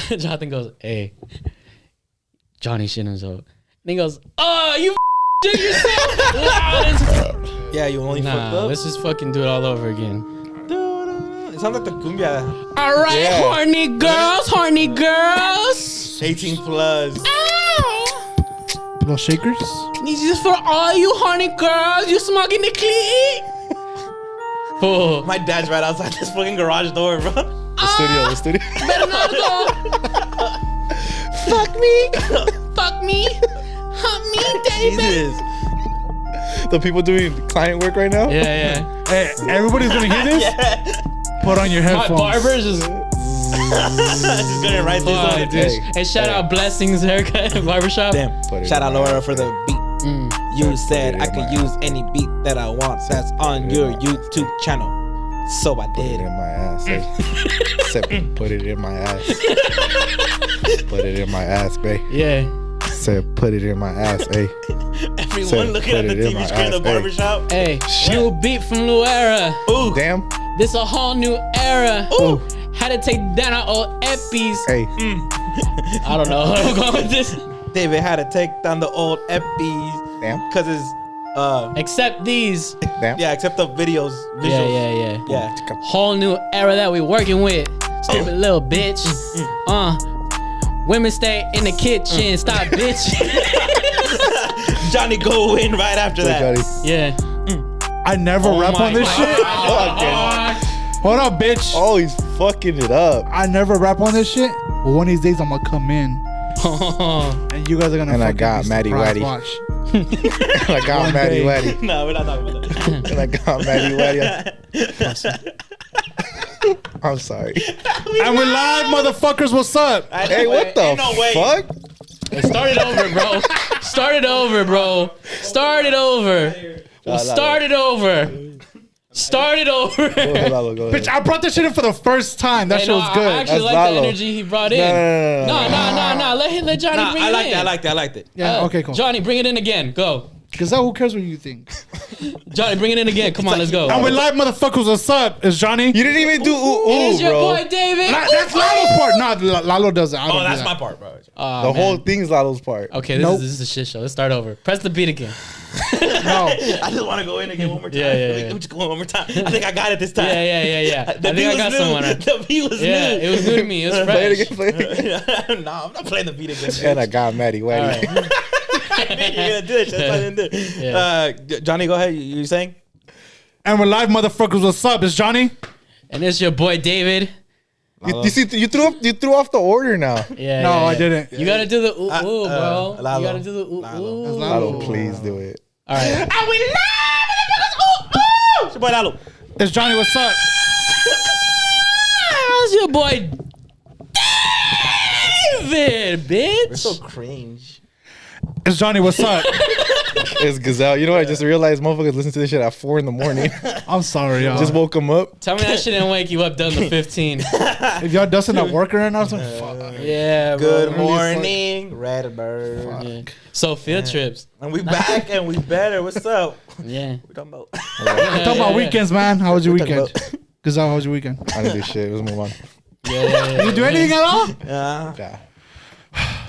Jonathan goes, hey, Johnny shit himself. And he goes, oh, you shit yourself. Loud as Yeah, you only fucked up. let's just fucking do it all over again. It sounds like the cumbia. All right, Yeah. horny girls. 18 plus. Little shakers. This is for all you horny girls. You smoking the cleat. Oh, My dad's right outside this fucking garage door, bro. The studio. better not go. Fuck me. Fuck me. Hump me, David. Jesus. The people doing client work right now. Yeah. Hey, everybody's gonna hear this. Put on your My headphones. barber's just. Just gonna write this on it. Dude. Hey, shout out Blessings Haircut Barbershop. Damn. Put it Shout in out my Laura ass. for the beat. You said Put it I in could my use any beat that I want that's on your YouTube channel. So I Put it did. in my ass. Said, put it in my ass. Put it in my ass, babe. Yeah. Said, put it in my ass, hey. Everyone Said, looking at put the it in TV my screen in the ass, hey. barbershop. Hey, new beat from Luera. Ooh. Damn. This a whole new era. Ooh. Had to take down our old epis. Hey. I don't know where I'm going with this. David had to take down the old epis. Damn. Cause it's Except these. Damn. yeah, except the visuals. Yeah. Yeah. Whole new era that we working with. Stupid little bitch. Women stay in the kitchen. Stop bitching. Johnny go in right after Say, that. Johnny. Yeah. I never Oh rap my on this God. shit. Hold up, bitch. Oh, he's fucking it up. I never rap on this shit. But one of these days I'm gonna come in and you guys are gonna. And I fucking got be Matty surprised. Waddy. Watch. And I got One Matty day. Waddy. No, we're not talking about that. And I got Matty Waddy. I'm sorry. And we're live, motherfuckers. What's up? Hey, what the Ain't no way. fuck? Start it over, bro. Start it over, bro. Start it over. We'll start it over. Start it over. Go ahead, Lalo, go ahead. Bitch, I brought this shit in for the first time. That Hey, shit no, was I good. actually That's like Lalo. the energy he brought in. No. Let Johnny Nah, bring it I liked in. it. I liked it. Yeah, okay, cool. Johnny, bring it in again. Go. Because who cares what you think? Johnny, bring it in again. Come on, let's go. And we're live, motherfuckers. What's up? It's Johnny. You didn't even do ooh, It is ooh, your bro. boy David. That's Lalo's part. No, Lalo does it. I don't Oh, do that's that. my part, bro. The whole thing's Lalo's part. Okay, Nope. this is a shit show. Let's start over. Press the beat again. No. I just want to go in again one more time. Yeah. Let me just go in one more time. I think I got it this time. Yeah. I The think beat I was got new. someone. The beat was Yeah, new. it was new to me. It was Play it fresh. again, play it again. Nah, I'm not playing the beat again. And I got Matty All Waddy. right. You're gonna do it. That's what I didn't do. Yeah. Johnny, go ahead. You saying? And we're live, motherfuckers. What's up? It's Johnny. And it's your boy David. You see, you threw off the order now. Yeah. No, yeah, I yeah. didn't. You gotta do the ooh, ooh, bro. Lalo. You gotta do the ooh, Lalo. ooh. Lalo, please do it. All right. And we live, motherfuckers. Ooh, ooh. It's your boy Lalo. It's Johnny. What's up? That's your boy David, bitch. We're so cringe. It's Johnny. What's up? It's Gazelle. You know what? I just realized motherfuckers listen to this shit at 4 in the morning. I'm sorry, y'all. Just woke them up. Tell me that shit didn't wake you up done the 15. If y'all dusting at work right now, it's like, fuck. Yeah, bro. Good Really morning, Redbird. Yeah. So field trips. And we back and we better. What's up? Yeah. We talking about? Talk about weekends, man. How was your Talking weekend? Gazelle, how was your weekend? I didn't do shit. Let's move on. Yeah. Did you do anything at all? Yeah.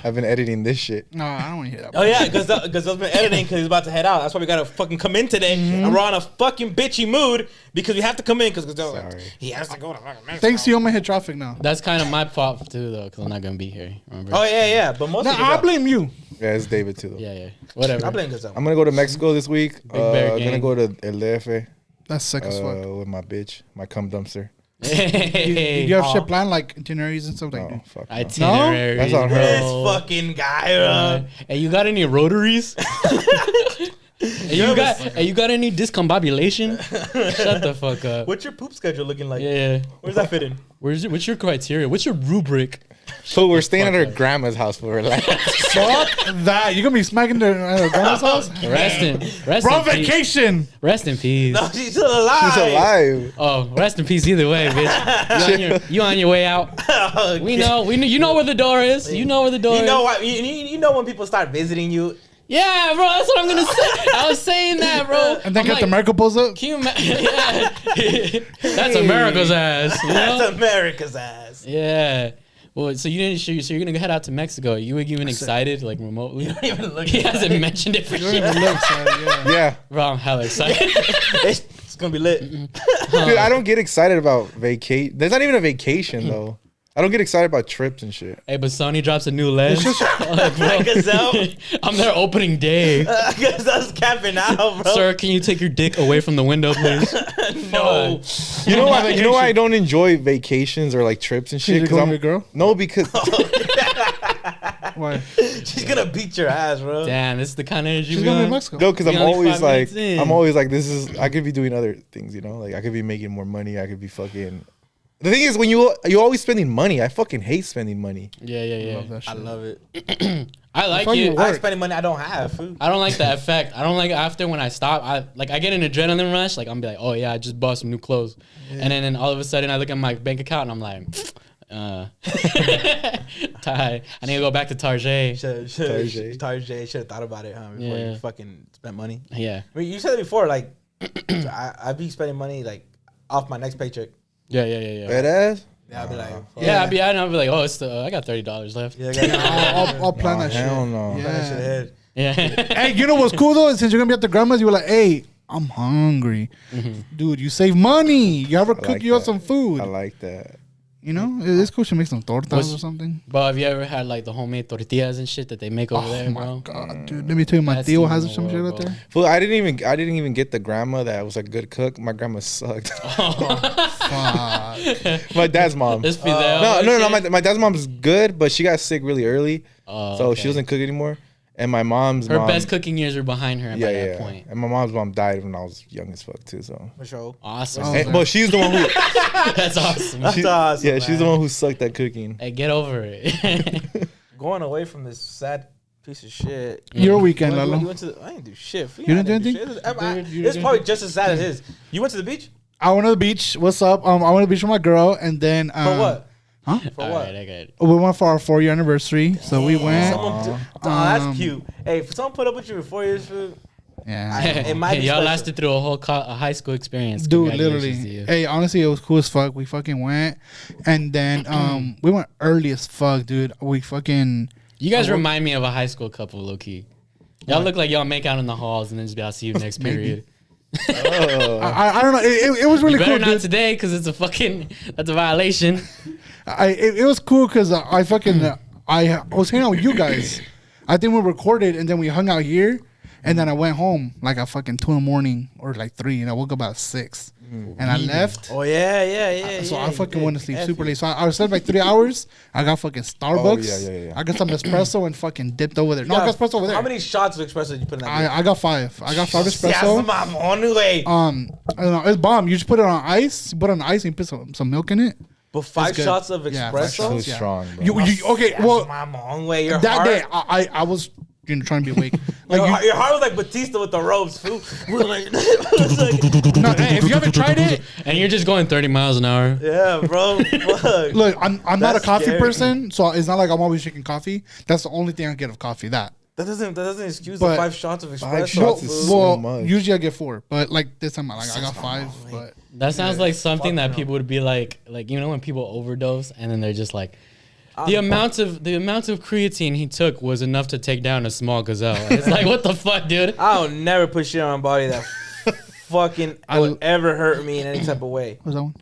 I've been editing this shit. No, I don't want to hear that. Oh yeah, because I've been editing because he's about to head out. That's why we gotta fucking come in today, and we're on a fucking bitchy mood because we have to come in because Sorry. he has to go to fucking Mexico. Thanks to you, I'm gonna hit traffic now. That's kind of my fault too, though, because I'm not gonna be here. Remember? Oh yeah, but most No, of I blame you. Yeah, it's David too. Though. Yeah. Whatever. I blame Gazelle. I'm gonna go to Mexico this week. Bear I'm gonna gang. go to El DF That's sick as fuck. with my bitch, my cum dumpster. Hey. You have shit planned, like itineraries and stuff like Oh that? fuck. No. Itinerary. That's on her. This bro. fucking guy. Hey, you got any rotaries? Hey, you got any discombobulation? Shut the fuck up. What's your poop schedule looking like? Yeah. Where's that fit in? What's your criteria? What's your rubric? So we're staying at her fuck up. grandma's house for relax. Fuck that. You gonna be smacking the grandma's house? Rest in Bro, peace. vacation. Rest in peace. No, she's still alive. She's alive. Oh, rest in peace either way, bitch. You on your way out. We know. You know where the door is. You know where the door You is. know what? You know when people start visiting you. Yeah, bro. That's what I'm gonna say. I was saying that, bro. And then I'm get like, the America pulls up. Can you yeah. That's America's ass. You know? That's America's ass. Yeah. Well, so you didn't. So you're gonna head out to Mexico. You were even excited, like remotely. You don't even look. He hasn't mentioned it for You don't sure. even look, son, yeah. Yeah. Bro, I'm hella excited. It's gonna be lit. Dude, I don't get excited about vacation. There's not even a vacation though. I don't get excited about trips and shit. Hey, but Sony drops a new lens. Like, bro, Gazelle. I'm there opening day. Gazelle's camping out, bro. Sir, can you take your dick away from the window, please? No. You know why? You know why I don't enjoy vacations or like trips and shit? You're going I'm with a girl? No, because Why? She's gonna beat your ass, bro. Damn, this is the kind of energy She's we going to on. Mexico. no, because We I'm only always 5 like, minutes in. this is. I could be doing other things, you know. Like I could be making more money. I could be fucking. The thing is, when you're always spending money, I fucking hate spending money. Yeah, yeah, yeah. Love that shit. I love it. I like why you it. work. I like spending money I don't have. Food. I don't like the effect. I don't like after when I stop. I get an adrenaline rush. Like I'm be like, oh yeah, I just bought some new clothes, and then all of a sudden I look at my bank account and I'm like, I need to go back to Target. Tarjay should have thought about it, huh? Before Yeah. you fucking spent money. Yeah, I mean, you said it before, like I be spending money like off my next paycheck. yeah. Red ass. Yeah, I'll be like, Yeah, I'll be like, oh, it's I got $30 left. yeah, I I'll plan that shit. Hell no. Plan that shit Yeah. ahead. Yeah. Hey, you know what's cool though? Since you're gonna be at the grandma's, you were like, hey, I'm hungry. Dude, you save money. You ever cook like you up that. some food? I like that. You know, it's cool. She makes some tortas What's- or something. But have you ever had like the homemade tortillas and shit that they make over Oh there, my bro? god, dude! Let me tell you, my That's tío even has the some shit world, out bro. there. Fool, I didn't even get the grandma that was a good cook. My grandma sucked. Fuck. My dad's mom. This Fidel No, and no, no. shit? My dad's mom's good, but she got sick really early, Oh, so okay. she doesn't cook anymore. And my mom's Her mom, best cooking years are behind her yeah, by yeah. that point. And my mom's mom died when I was young as fuck too. So, For sure. Awesome. Oh, and, but she's the one who, That's awesome. That's awesome. yeah, she's the man. one who sucked at cooking. Hey, get over it. Going away from this sad piece of shit. Your weekend, You Lalo. went to I didn't do shit. You didn't do anything? It's probably just as sad as his. You went to the beach? I went to the beach. What's up? I went to the beach with my girl, and then For what? Huh? For All what? right, I got it. We went for our 4-year anniversary. So we went. Someone that's cute. Hey, if someone put up with you for 4 years, food, Yeah. it might be Y'all special. lasted through a whole a high school experience. Dude, Congratulations to literally. you. Hey, honestly, it was cool as fuck. We fucking went, and then we went early as fuck, dude. We fucking. You guys remind me of a high school couple, low key. Y'all look like y'all make out in the halls and then just be, I'll see you next Maybe. period. I don't know. It was really You better cool, not dude. today because it's a fucking, that's a violation. It was cool because I fucking I was hanging out with you guys. I think we recorded and then we hung out here, and then I went home like at fucking 2 a.m. or like 3, and I woke up at 6, and I left. Oh yeah. So yeah, I you fucking did. went to sleep F super you. late. So I slept like 3 hours. I got fucking Starbucks. yeah. I got some espresso and fucking dipped over there. No, You I got espresso over there. How many shots of espresso did you put in that? I got 5. I got 5 Yeah, espresso. mamón, güey. I don't know. It's bomb. You just put it on ice. You put it on ice and you put some milk in it. But 5 good. shots of Yeah, 5 espresso. shots. Too Yeah. strong, bro. Okay, Yes, well, mamón, güey. Your that heart, day I was trying to be awake. your, Like your heart was like Batista with the ropes, fool. We're like, no, hey, if you haven't tried it, And you're just going 30 miles an hour. yeah, bro. Fuck. look, I'm not a That's coffee scary. person, so it's not like I'm always drinking coffee. That's the only thing I get of coffee. That. That doesn't excuse But the 5 shots of espresso. shots fool. is so Well, much. usually I get 4, but like this time I got 5. But That sounds like something fuck that no. people would be like, you know, when people overdose and then they're just like, the amount of creatine he took was enough to take down a small gazelle. It's like, what the fuck, dude? I'll never put shit on my body that fucking I- would ever hurt me in any type of way. what's that one?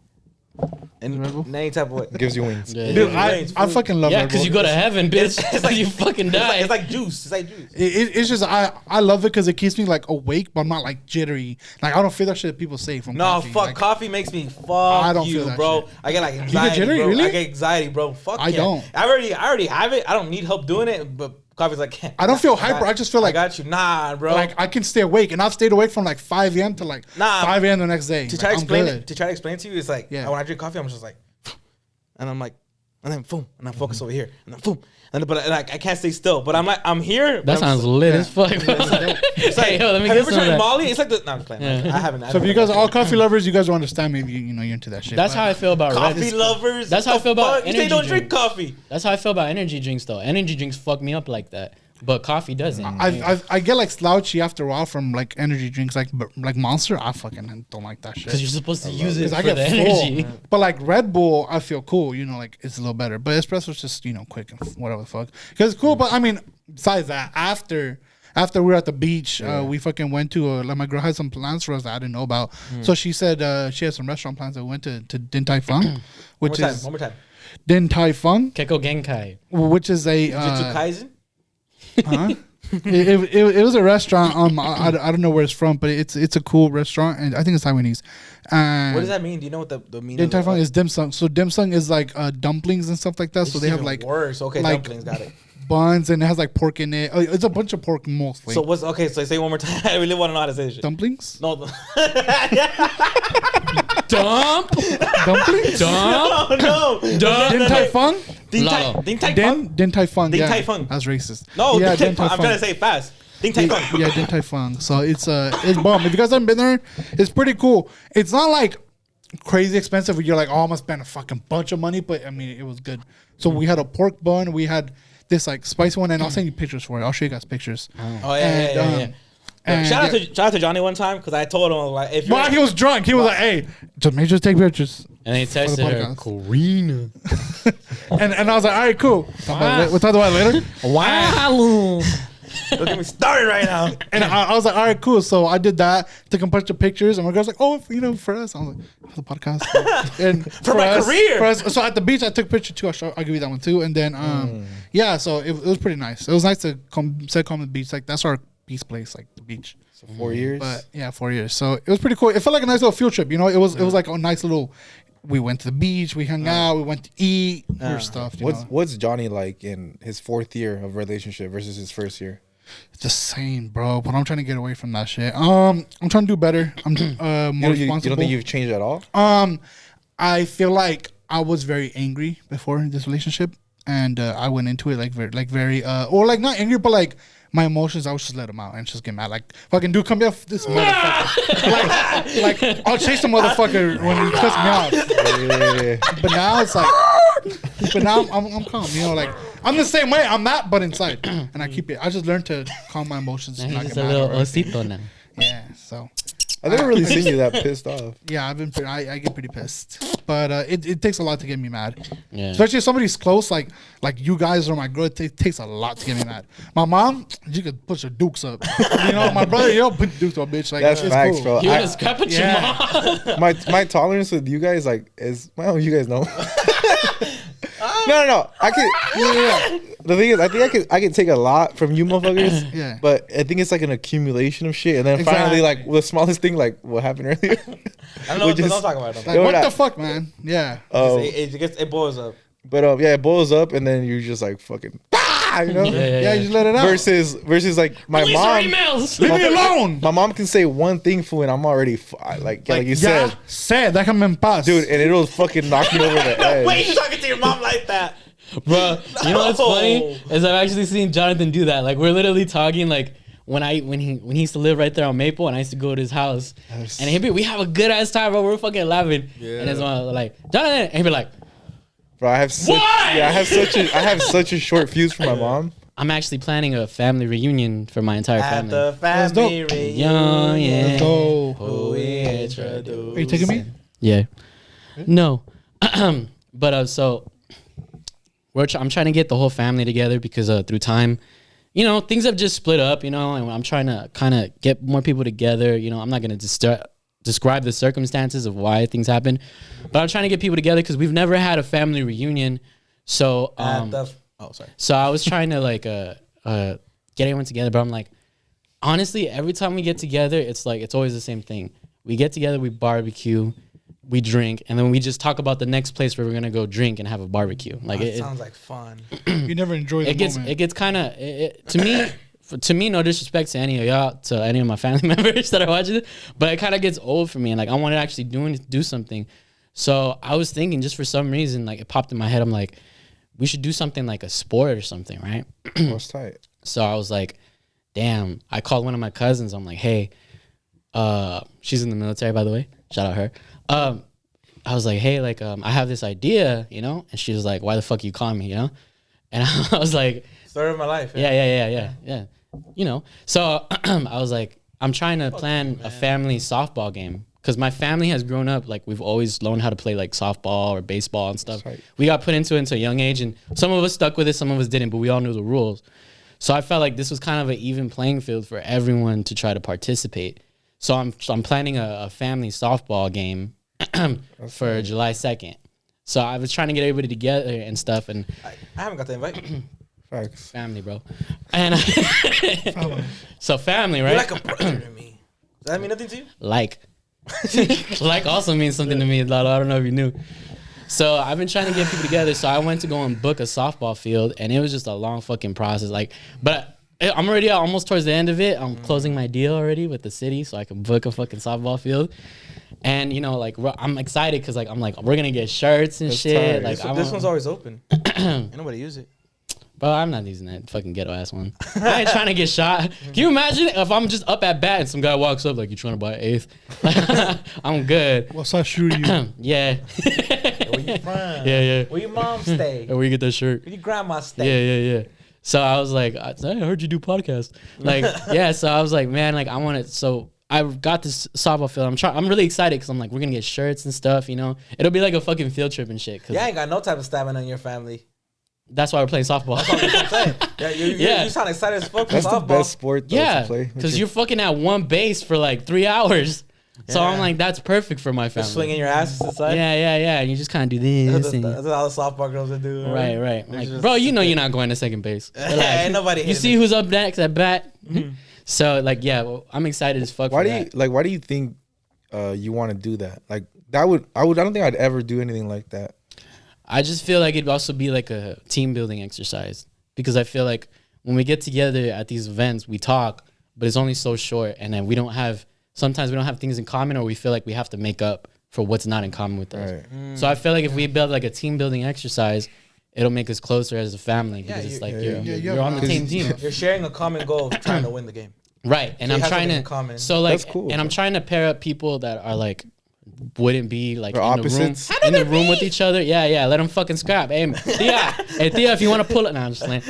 In Red Bull? any type of way. Gives you wings. Yeah, Dude, yeah. I fucking love Yeah, Red because Bull. you go to heaven, bitch. It's like- you fucking die. It's like juice. It's like juice. It's just I love it because it keeps me like awake, but I'm not like jittery. Like I don't feel that shit that people say from No, coffee. fuck. Like, Coffee makes me fuck I don't you, feel that bro. shit. I get like anxiety, jittery, bro. really? I get anxiety, bro. Fuck I yeah. don't. I already have it. I don't need help doing it, but coffee's like, I don't feel hyper. I just feel I like got you. Nah, bro. like I can stay awake, and I've stayed awake from like 5 a.m. to like Nah. 5 a.m. the next day. to Like, try to I'm explain good. it, to try to explain to you, it's like Yeah. when I drink coffee, I'm just like, and I'm like, and then boom, and I focus over here, and then boom, and but like I can't stay still. But I'm like, I'm here. but that I'm sounds just- lit as fuck. It's like, Hey, yo, let me have get you ever some of tried that. Molly? It's like the. No, I'm just playing. Yeah. I haven't. So if you guys are all coffee lovers, you guys will understand me if you know you're into that shit. That's but- how I feel about coffee Red. lovers. That's what how I the feel about fuck? You say energy don't drink drinks. coffee. That's how I feel about energy drinks, though. Energy drinks fuck me up like that. but coffee doesn't. I get like slouchy after a while from like energy drinks like Monster. I fucking don't like that shit. Because you're supposed to use it for I get the full. energy. But like Red Bull, I feel cool. You know, like it's a little better. But espresso's just quick and whatever the fuck. Because it's cool. But I mean, besides that, after we were at the beach, we fucking went to like my girl had some plans for us that I didn't know about. So she said she had some restaurant plans that we went to Din Tai Fung, which is one more time. Din Tai Fung, Keko Genkai. which is a Jujutsu Kaisen. huh? it was a restaurant. I don't know where it's from, but it's a cool restaurant, and I think it's Taiwanese. And What does that mean? Do you know what the meaning? Din Tai of Fung that? is dim sum. So dim sum is like dumplings and stuff like that. So It's they have even like worse. Okay, like- dumplings. Got it. buns, and it has like pork in it. It's a bunch of pork mostly. So what's okay? So say it one more time. I really want to know how to say this shit. dumplings, No, Dump. dumplings. Dump. no. Din Tai Fung, Din Tai Lalo. Din Tai Fung. Din Tai Fung. Din yeah. Tai Fung. That's racist. No, yeah, Din Din Tai Tai Fung. I'm trying to Fung. say it fast. Din Tai Fung. Yeah, Din Tai Fung. So it's bomb. If you guys haven't been there, it's pretty cool. It's not like crazy expensive. Where you're like, oh, I'm gonna spend a fucking bunch of money, but I mean, it was good. So we had a pork bun. We had this like spicy one, and I'll send you pictures for it. I'll show you guys pictures. Oh And, yeah. And Shout out to Johnny one time because I told him like if you're Well, he was drunk. He was like, "Hey, just make sure to take pictures." And they texted her, podcast. Karina. And I was like, "All right, cool. We'll talk about it later." Wow. don't get me started right now. And I was like, "All right, cool." So I did that, took a bunch of pictures, and my girl's like, "Oh, for us." I was like, "For the podcast." And for my career. For us. So at the beach, I took a picture too. I'll give you that one too. And then, yeah, so it was pretty nice. It was nice to come to the beach. Like that's our peace place, like the beach. So 4 years. But yeah, 4 years. So it was pretty cool. It felt like a nice little field trip. You know, it was like a nice little. We went to the beach. We hung out. We went to eat. Weird stuff. You know? What's Johnny like in his 4th year of relationship versus his 1st year? It's the same, bro. But I'm trying to get away from that shit. I'm trying to do better. I'm more responsible. You don't think you've changed at all? I feel like I was very angry before this relationship, and I went into it like very or like not angry, but like my emotions. I was just let them out and just get mad. Like fucking dude, come here, this motherfucker. like I'll chase the motherfucker when he cuts me off. Yeah. But now it's like, but now I'm calm. You know, like I'm the same way. I'm that, but inside, and I keep it. I just learned to calm my emotions. Now And he's not just get a mad little or anything. osito now. Yeah. So. I've never really seen you that pissed off. Yeah, I've been. I get pretty pissed, but it takes a lot to get me mad. Yeah. Especially if somebody's close, like you guys or my girl. It takes a lot to get me mad. My mom, you could put your dukes up. You know, my brother, you don't put dukes up, bitch. Like That's it's facts, cool. bro. You want to scrap at your mom? My tolerance with you guys like is well, you guys know. No. I can. Yeah. The thing is, I think I can take a lot from you, motherfuckers. Yeah. But I think it's like an accumulation of shit, and then Exactly. finally, like the smallest thing, like what happened earlier. I don't know. Don't talk about it. Like, Yo, what that- the fuck, man? Yeah. It boils up. But yeah, it boils up, and then you just like fucking, you know. Yeah, you just let it out. Versus like my Release mom. your emails. Leave me alone. My mom can say one thing, fool, and I'm already like you said, said, déjame en paz. dude, and it'll fucking knock me over the edge. Wait, you talking to your mom like that? Bro, you know what's No. funny is I've actually seen Jonathan do that. Like we're literally talking like when he used to live right there on Maple, and I used to go to his house, and we have a good ass time, bro. We're fucking laughing, and his mom like Jonathan, and he'd be like, Bro, I have such a short fuse for my mom. I'm actually planning a family reunion for my entire At family. the family dope. Young, yeah. Let's go. who we introduced. Are you taking me? Yeah. No. But so I'm trying to get the whole family together because through time, you know, things have just split up, you know, and I'm trying to kind of get more people together. You know, I'm not going to describe the circumstances of why things happen, but I'm trying to get people together because we've never had a family reunion. So, sorry. so I was trying to like get everyone together, but I'm like, honestly, every time we get together, it's always the same thing. We get together, we barbecue, we drink, and then we just talk about the next place where we're gonna go drink and have a barbecue. Like That sounds like fun. You never enjoy the moment. it gets kind of to me, no disrespect to any of y'all, to any of my family members that are watching it, but it kind of gets old for me, and like I want to actually do something. So I was thinking, just for some reason, like it popped in my head. I'm like, we should do something like a sport or something, right? What's tight? So I was like, damn. I called one of my cousins. I'm like, hey, she's in the military, by the way. Shout out her. I was like, hey, like I have this idea, you know? And she was like, why the fuck you calling me, you know? And I was like, Story of my life. yeah. You know, so I was like, I'm trying to plan a family softball game because my family has grown up like we've always learned how to play like softball or baseball and stuff. Right. We got put into it at a young age, and some of us stuck with it, some of us didn't, but we all knew the rules. So I felt like this was kind of an even playing field for everyone to try to participate. So I'm planning a family softball game for July 2nd. So I was trying to get everybody together and stuff, and I haven't got the invite. Facts. family, bro. And so family, right? You're like a brother to me. Does that mean nothing to you? Like also means something to me. I don't know if you knew. So I've been trying to get people together. So I went to go and book a softball field, and it was just a long fucking process. Like, but I'm already almost towards the end of it. I'm closing my deal already with the city, so I can book a fucking softball field. And you know, like I'm excited because like I'm like we're gonna get shirts and That's shit. tight. Like This one's always open. Ain't nobody use it. bro, I'm not using that fucking ghetto ass one. I ain't trying to get shot. Can you imagine if I'm just up at bat and some guy walks up like you trying to buy an eighth? I'm good. What's I shoot you? Yeah. Where you from? Yeah. Where your mom stay? Where you get that shirt? Where your grandma stay? Yeah. So I was like, I heard you do podcasts. Like, yeah. So I was like, man, like I want to. So I got this softball field. I'm really excited because I'm like, we're gonna get shirts and stuff. You know, it'll be like a fucking field trip and shit. Yeah, I ain't got no type of stamina in your family. That's why we're playing softball. That's what I'm saying. Yeah. You sound excited as fuck for That's the softball. best sport though, Yeah, to play. because you're fucking at one base for like 3 hours. So Yeah. I'm like, that's perfect for my family. Just swinging your asses to the side. Yeah. And you just kind of do this. That's and- what all the softball girls are doing. Right. They're Like, just- bro, you know you're not going to second base. Relax. Ain't nobody You hitting see it. who's up next at bat. So like, yeah, well, I'm excited as fuck. Why for do you that. like? Why do you think you want to do that? Like that would I don't think I'd ever do anything like that. I just feel like it'd also be like a team building exercise because I feel like when we get together at these events, we talk, but it's only so short, and then sometimes we don't have things in common, or we feel like we have to make up for what's not in common with us. Right. So I feel like if we build like a team building exercise, it'll make us closer as a family because it's like you're on the same team. You're sharing a common goal of trying to win the game. Right, and So you I'm have trying something in to common. so like, That's cool, and I'm bro. trying to pair up people that are like wouldn't be like They're in opposites? the room in the room with each other. Yeah, let them fucking scrap. Hey, Thea, if you want to pull it, no, I'm just playing.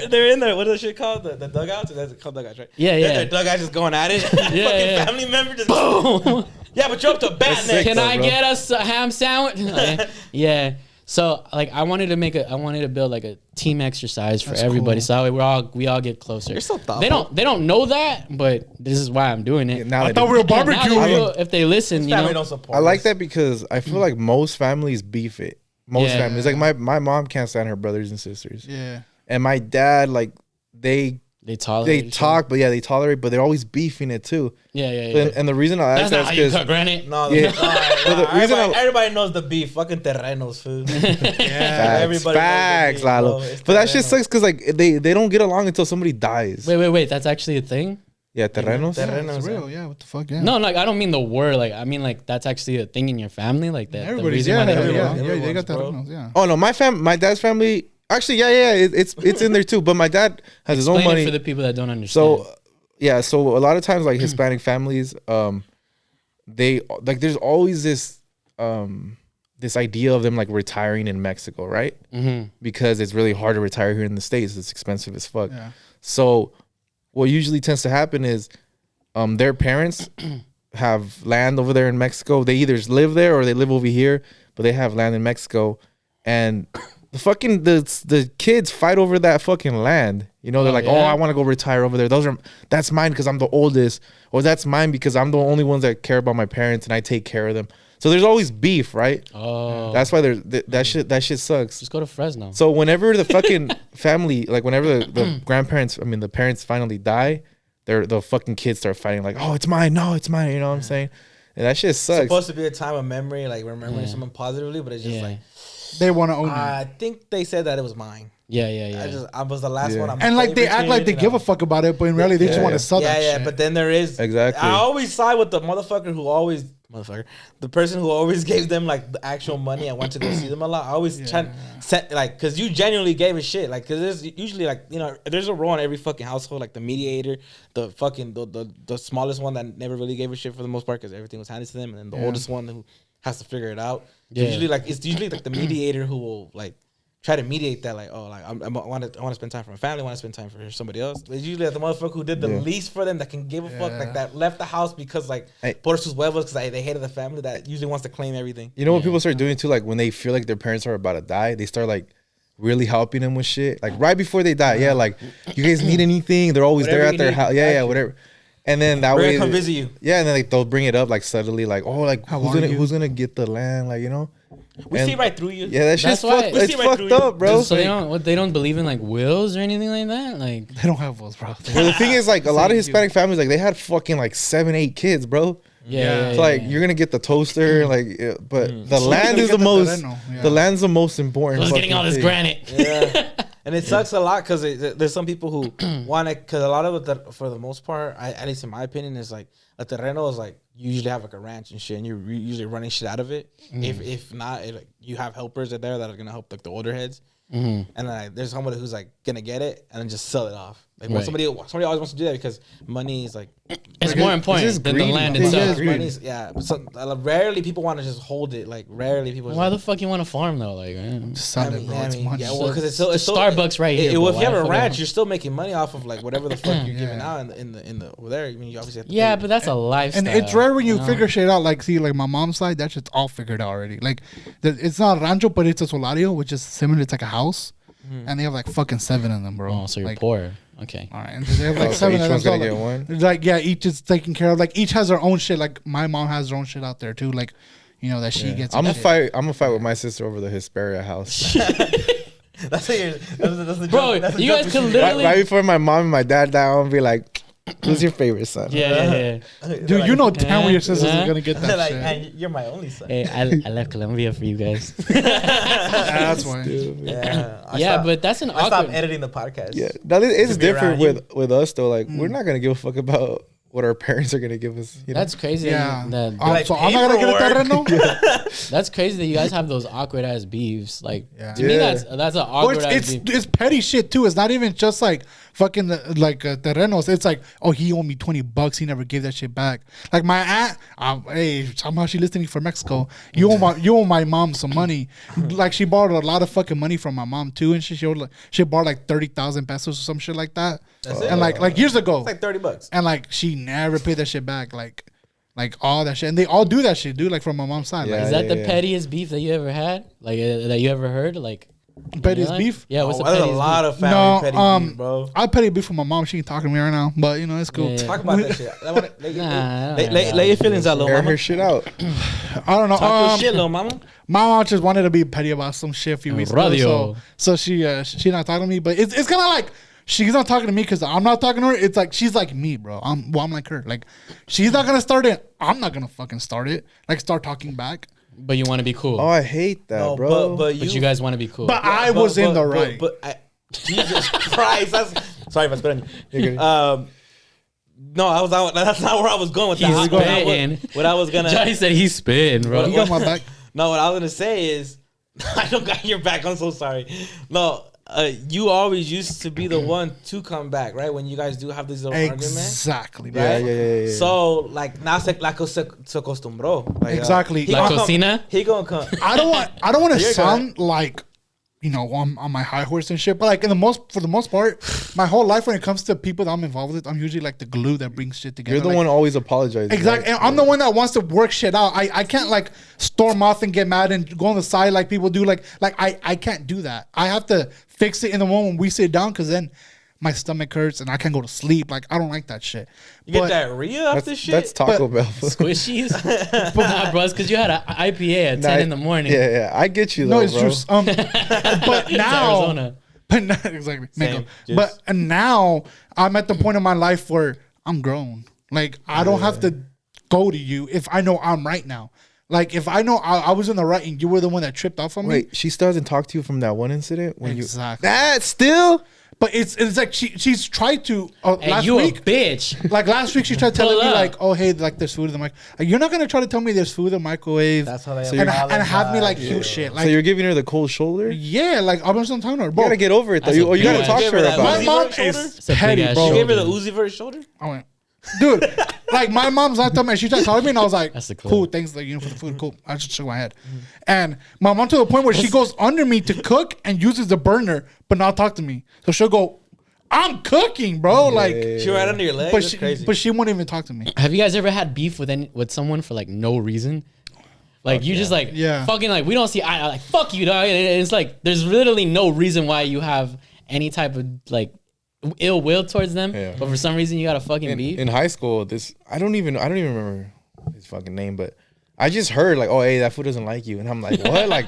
They're in there. What is that shit called? The dugouts? That's called dugouts, right? Yeah. They're dugouts just going at it. Yeah. Family member just Boom. Yeah, but you're up to bat That's next. sick. Can though, I bro. get us a ham sandwich? Yeah. So like I wanted to build like a team exercise for everybody. cool. So that way we all get closer. You're so thoughtful. They don't know that, but this is why I'm doing it. Now I they thought do. we were Now they barbecuing. will if they listen, you Family know. don't support. I like us. that because I feel like most families beef it. Most Yeah. families, like my mom can't stand her brothers and sisters, Yeah. and my dad, like they They tolerate. each talk, but yeah, they tolerate, but they're always beefing it too. other. Yeah. And the reason I That's ask that not how is you because cook granite. No, Yeah. no, the reason everybody knows the beef. Fucking terrenos, food. facts, Everybody knows the beef, Lalo. bro. It's But that shit terrenos. sucks because like they don't get along until somebody dies. Wait. That's actually a thing. Yeah, terrenos. Terrenos. It's real. Yeah. What the fuck? Yeah. No, like I don't mean the word. Like I mean like that's actually a thing in your family. Like that. Everybody's the reason why they don't get yeah. along. Yeah. They got that. Everyone's, Yeah. Oh no, my dad's family. Actually, yeah, it's in there too. But my dad has his own Explain it money. for the people that don't understand. So yeah, so a lot of times like Hispanic families, they like there's always this this idea of them like retiring in Mexico, right? Because it's really hard to retire here in the States. It's expensive as fuck. Yeah. So what usually tends to happen is their parents have land over there in Mexico. They either live there or they live over here, but they have land in Mexico, and the kids fight over that fucking land. You know, they're like, yeah? oh, I want to go retire over there. That's mine because I'm the oldest, or that's mine because I'm the only ones that care about my parents and I take care of them. So there's always beef, right? Oh, That's why that shit sucks. just go to Fresno. So whenever the fucking family, like whenever the grandparents, I mean the parents finally die, the fucking kids start fighting like, oh, it's mine, no, it's mine. You know what I'm saying? And that shit It's sucks. supposed to be a time of memory, like remembering someone positively, but it's just Yeah. like They want to own it. I think they said that it was mine. Yeah. I was the last Yeah. one. I'm And like they act like they give a fuck about it, but in reality they just Yeah, want yeah. to sell that yeah, shit. but then there is Exactly. I always side with the the person who always gave them like the actual money and went to go see them a lot. I always set like because you genuinely gave a shit like because there's usually like there's a role in every fucking household like the mediator, the fucking the smallest one that never really gave a shit for the most part because everything was handed to them, and then the oldest one who has to figure it out. Yeah. Usually like it's usually like the mediator who will like try to mediate that, like, oh, like I want to spend time for my family, I want to spend time for somebody else. It's usually the motherfucker who did the least for them, that can give a fuck, like that left the house because like por sus huevos, because they hated the family, that usually wants to claim everything. You know what people start doing too, like when they feel like their parents are about to die, they start like really helping them with shit, like right before they die. Yeah, like you guys need anything, they're always Whatever there at their house. Yeah, whatever. And then that way, come visit you. Yeah, and then they'll bring it up like subtly, like, oh, like who's gonna get the land, like, you know. We see right through you. Yeah, that shit's fucked. It's fucked up, bro. So they don't believe in like wills or anything like that. Like They don't have wills, bro. Well, the thing is, like, a lot of Hispanic families, like, they had fucking like 7-8 kids, bro. yeah. So like you're gonna get the toaster, like, but the land is the most. The land's the most important. Who's getting all this thing. granite? Yeah, and it sucks a lot because there's some people who want to, because a lot of it, for the most part, at least in my opinion, is like a terreno is like you usually have like a ranch and shit, and you're usually running shit out of it. If not, like, you have helpers there that are gonna help like the older heads, and like there's somebody who's like gonna get it and then just sell it off. Like somebody always wants to do that because money is like It's more important than the land itself. Rarely people want to just hold it. Like rarely people. Why the fuck you want to farm though? Like, Just sell it, bro. It's money. Yeah, well, because it's so Starbucks right here. Well, if you have a ranch, you're still making money off of like whatever the fuck you're giving out in the over there. I mean, you obviously have to yeah, pay. but that's a lifestyle. And it's rare when you know? figure shit out. Like, see, like my mom's side, that shit's all figured out already. Like, it's not a rancho, but it's a solario, which is similar. It's like a house, and they have like fucking 7 of them, bro. Oh, so you're like, poor. Okay. All right, and they have like So 7 each of them. one's So, gonna like, get one. like, yeah, each is taken care of. Like, each has their own shit. Like, my mom has her own shit out there too. Like, you know that she gets. I'm and gonna shit. fight. I'm gonna fight with my sister over the Hesperia house. That's the Bro, joke. you guys could literally. right before my mom and my dad die, I'm gonna be like, "Who's your favorite son?" Yeah. Dude, you know damn well your sisters uh-huh. are gonna get that like, shit. and you're my only son. Hey, I left Colombia for you guys. That's why. Yeah, but that's an I stopped awkward. editing the podcast. Yeah, now it's To be different around with us though. Like, we're not gonna give a fuck about what our parents are gonna give us. You know? That's crazy. Yeah. That, Like So I'm not gonna get a paperwork. terreno. that's crazy that you guys have those awkward ass beefs. Like Yeah. to me, Yeah. that's an Or awkward ass beef. it's petty shit too. It's not even just like fucking terrenos. It's like, oh, he owed me $20. He never gave that shit back. Like my aunt, hey, somehow she listed me for Mexico. You owe my mom some money. Like she borrowed a lot of fucking money from my mom too, and she borrowed like 30,000 pesos or some shit like that. That's it. And like years ago, It's like $30. and like she never paid that shit back. Like all that shit, and they all do that shit, dude. Like from my mom's side, Yeah. Is that the pettiest beef that you ever had? Like that you ever heard? Like like pettiest like? beef. Yeah, what's the There's a pettiest lot beef? of family petty No, beef, bro. I petty beef for my mom. She ain't talking to me right now, but you know it's cool. Yeah. Talk about that shit. I wanna, Nah, lay your feelings out, little Air mama. her shit out. I don't know. Talk your shit, little mama. My mom just wanted to be petty about some shit a few weeks ago. Radio. So she not talking to me, but it's kind of like she's not talking to me because I'm not talking to her. It's like she's like me, bro. I'm like her. Like she's not gonna start it. I'm not gonna fucking start it. Like start talking back. But you want to be cool. Oh, I hate that, No, bro. but But you guys want to be cool. But I was in the right. Jesus Christ, sorry if I spit on you. No, that's not where I was going with He's that. spitting. What I was gonna. Johnny said he's spitting, bro. You got my back. No, what I was gonna say is, I don't got your back. I'm so sorry. No, you always used to be the one to come back, right? When you guys do have these little arguments. Exactly. Yeah, Right? yeah. So like now se acostumbró. Like, Exactly. he La gonna come- cocina? He gonna come. I don't want to You're sound like, you know, on my high horse and shit. But like for the most part, my whole life when it comes to people that I'm involved with, I'm usually like the glue that brings shit together. You're the Like, one always apologizing. exactly. right? And I'm the one that wants to work shit out. I can't like storm off and get mad and go on the side like people do. Like I can't do that. I have to fix it in the moment when we sit down, because then my stomach hurts and I can't go to sleep. Like I don't like that shit. You get But- diarrhea off That's, this shit. that's Taco Bell. Squishies? Nah, bro, it's because you had an IPA at 10 in the morning. Yeah. I get you though, No, it's bro. just but now, Arizona. but now, exactly. Same, Mango. juice. But now I'm at the point in my life where I'm grown. Like I don't have to go to you if I know I'm right now. Like if I know I was in the right and you were the one that tripped off on me. Wait, she still hasn't talked to you from that one incident when Exactly. you that still. But it's like she's tried to Hey, last you week. a bitch. Like last week, she tried telling Pull me up. like, "Oh, hey, like there's food in the mic." Like, you're not gonna try to tell me there's food in the microwave. That's how they and have me like huge shit. Like, So you're giving her the cold shoulder. You yeah, like I'm just telling her, bro. gotta get over it though. That's a You gotta big talk ass- to her Give her about that my it. mom Uzi vert shoulder? is It's a petty, big-ass bro. You gave her the shoulder. Uzi vert shoulder. I went, dude. Like my mom's not telling me. She tried telling me, and I was like, That's the clue. "Cool, thanks, like, for the food, cool." I just shook my head, and my mom to the point where she goes under me to cook and uses the burner, but not talk to me. So she'll go, "I'm cooking, bro." Like, She right under your leg. but That's she, crazy. but she won't even talk to me. Have you guys ever had beef with someone for like no reason? Like you just like fucking like we don't see eye like fuck you dog. And it's like there's literally no reason why you have any type of like ill will towards them, but for some reason you got a fucking beef. In high school, I don't even remember his fucking name, but I just heard like, oh, hey, that fool doesn't like you, and I'm like, what? Like,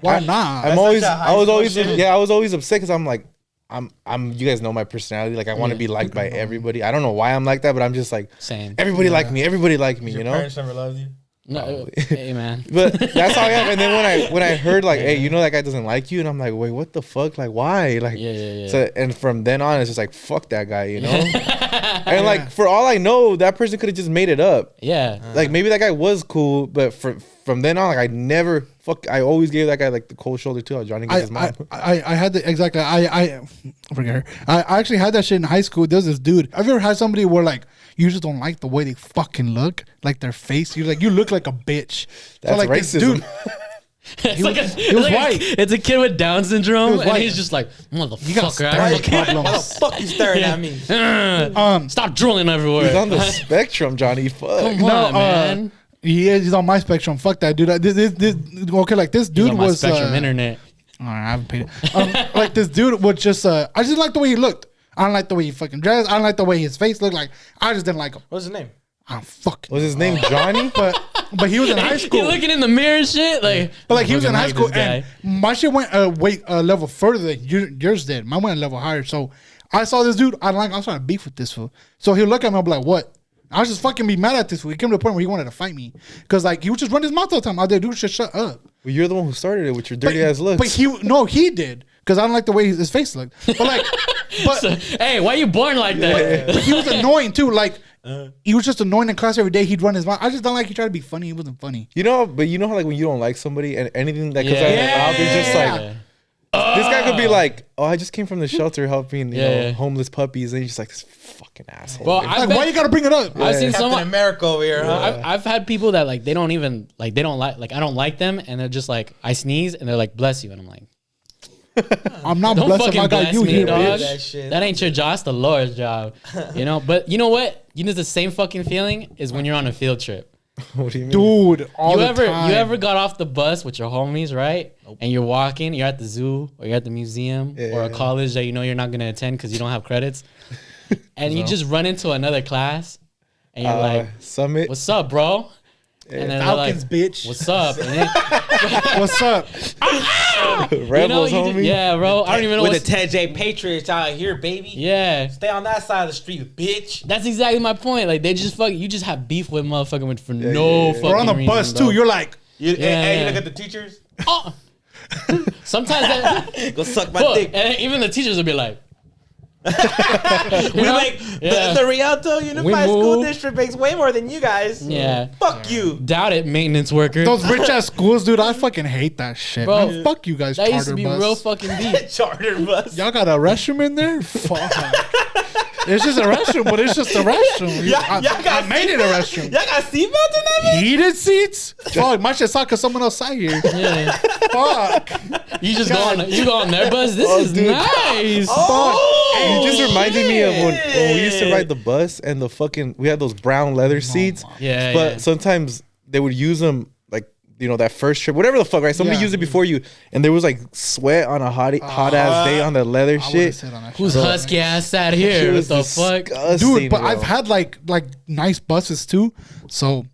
Why not? I was always upset because I'm like, I'm you guys know my personality. Like I want to be liked by everybody. I don't know why I'm like that, but I'm just like, Same. Everybody like me. Everybody like me. Your You know. parents never loved you. No, hey man. But that's how I am. And then when I heard like, hey, you know that guy doesn't like you, and I'm like, wait, what the fuck? Like, why? Like, Yeah. So and from then on, it's just like, fuck that guy, you know. And like for all I know, that person could have just made it up. Yeah. Like maybe that guy was cool, but from then on, like I always gave that guy like the cold shoulder too. I was trying to get his mom. I had the exactly. I forget her. I actually had that shit in high school. There's this dude. Have you ever had somebody where like you just don't like the way they fucking look, like their face? You look like a bitch. That's so, like, racism. This dude, It was white. It's a kid with Down syndrome, and white. he's just like, You got motherfucker. staring Why problems. the fuck you staring at me? Stop drooling everywhere. He's on the spectrum, Johnny. Fuck. Come on, man. He's on my spectrum. Fuck that dude. This okay, like this He's dude on my was. Spectrum internet. All right, I haven't paid it. Like this dude was just. I just didn't like the way he looked. I don't like the way he fucking dressed. I don't like the way his face looked like. I just didn't like him. What's his name? I don't fucking. Was his name Johnny? But he was in high school. You're looking in the mirror and shit. Like, But like he was in high school, this guy. and my shit went a level further than yours did. Mine went a level higher. So I saw this dude. I was trying to beef with this fool. So he'll look at me. I'll be like, "What?" I was just fucking be mad at this fool. He came to the point where he wanted to fight me because like he would just run his mouth all the time. I did, dude, just shut up. Well, you're the one who started it with your dirty ass looks. But he did because I don't like the way his face looked. But like, So, hey, why you born like that? but he was annoying too. Like he was just annoying in class every day. He'd run his mouth. I just don't like he tried to be funny. He wasn't funny. you know how like when you don't like somebody and anything that comes out of their mouth is just like. This guy could be like, oh, I just came from the shelter helping you know homeless puppies, and he's just like this fucking asshole. Well, Like, why you gotta bring it up? I've seen Captain someone. America over here, huh? I've had people that like they don't even like they don't like I don't like them, and they're just like I sneeze, and they're like bless you, and I'm like I'm not don't blessed if fucking I got bless you me, here, dog. bitch. That shit. That ain't your job. It's the Lord's job, you know. But you know what? You know the same fucking feeling is when you're on a field trip. What do you mean? Dude, all You the ever time. you ever got off the bus with your homies, right? And you're walking, you're at the zoo or you're at the museum or a college that you know you're not gonna attend because you don't have credits, and you just run into another class, and you're like, Summit. "What's up, bro?" And then they're Falcons, like, bitch. "What's up?" And then, What's up? Rebels, you homie. yeah, bro. I don't even know With what's the Ted J Patriots out here, baby. yeah. Stay on that side of the street, bitch. That's exactly my point. Like they just you just have beef with motherfucking with for no fucking We're on the reason, bus bro. too. You're like, Hey, you Yeah. look at the teachers. Oh. Sometimes that, Go suck my look, dick. and even the teachers will be like, We make Yeah. the Rialto Unified We School move. District makes way more than you guys. yeah, Fuck you. doubt it, maintenance worker. those rich ass schools, dude. I fucking hate that shit. Bro, Man, fuck you guys, that charter used to be bus. real fucking deep. Charter bus. Y'all got a restroom in there? Fuck. It's just a restroom, but it's just a restroom. Y'all got I made it a restroom. Y'all got seatbelts in that bitch? Heated seats? Fuck, my shit suck because someone else sat here. Yeah, Fuck. you just go on their bus. This is dude. nice. Oh, You just reminded me of when we used to shit. ride the bus and we had those brown leather seats. Yeah, But yeah. sometimes they would use them like, you know, that first trip, whatever the fuck, right? Somebody Yeah. used it before you, and there was like sweat on a hot ass day on the leather I would've shit. sit on that Who's shit. husky ass sat Shit here? What was the fuck? disgusting, Dude, but bro. I've had like nice buses too. So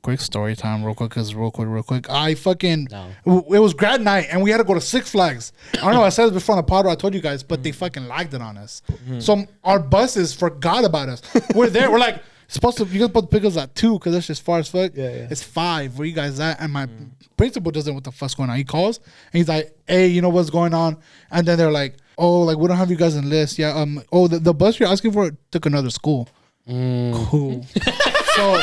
quick story time, real quick. I fucking it was grad night and we had to go to Six Flags. I don't know. I said this before on the pod, I told you guys, but they fucking lagged it on us. So our buses forgot about us. We're there. We're like you guys supposed to pick us at 2 because that's just far as fuck. Yeah. It's 5. Where you guys at? And my principal doesn't know what the fuck's going on. He calls and he's like, "Hey, you know what's going on?" And then they're like, "Oh, like we don't have you guys in list. Yeah. Oh, the bus you're asking for took another school." Cool. So,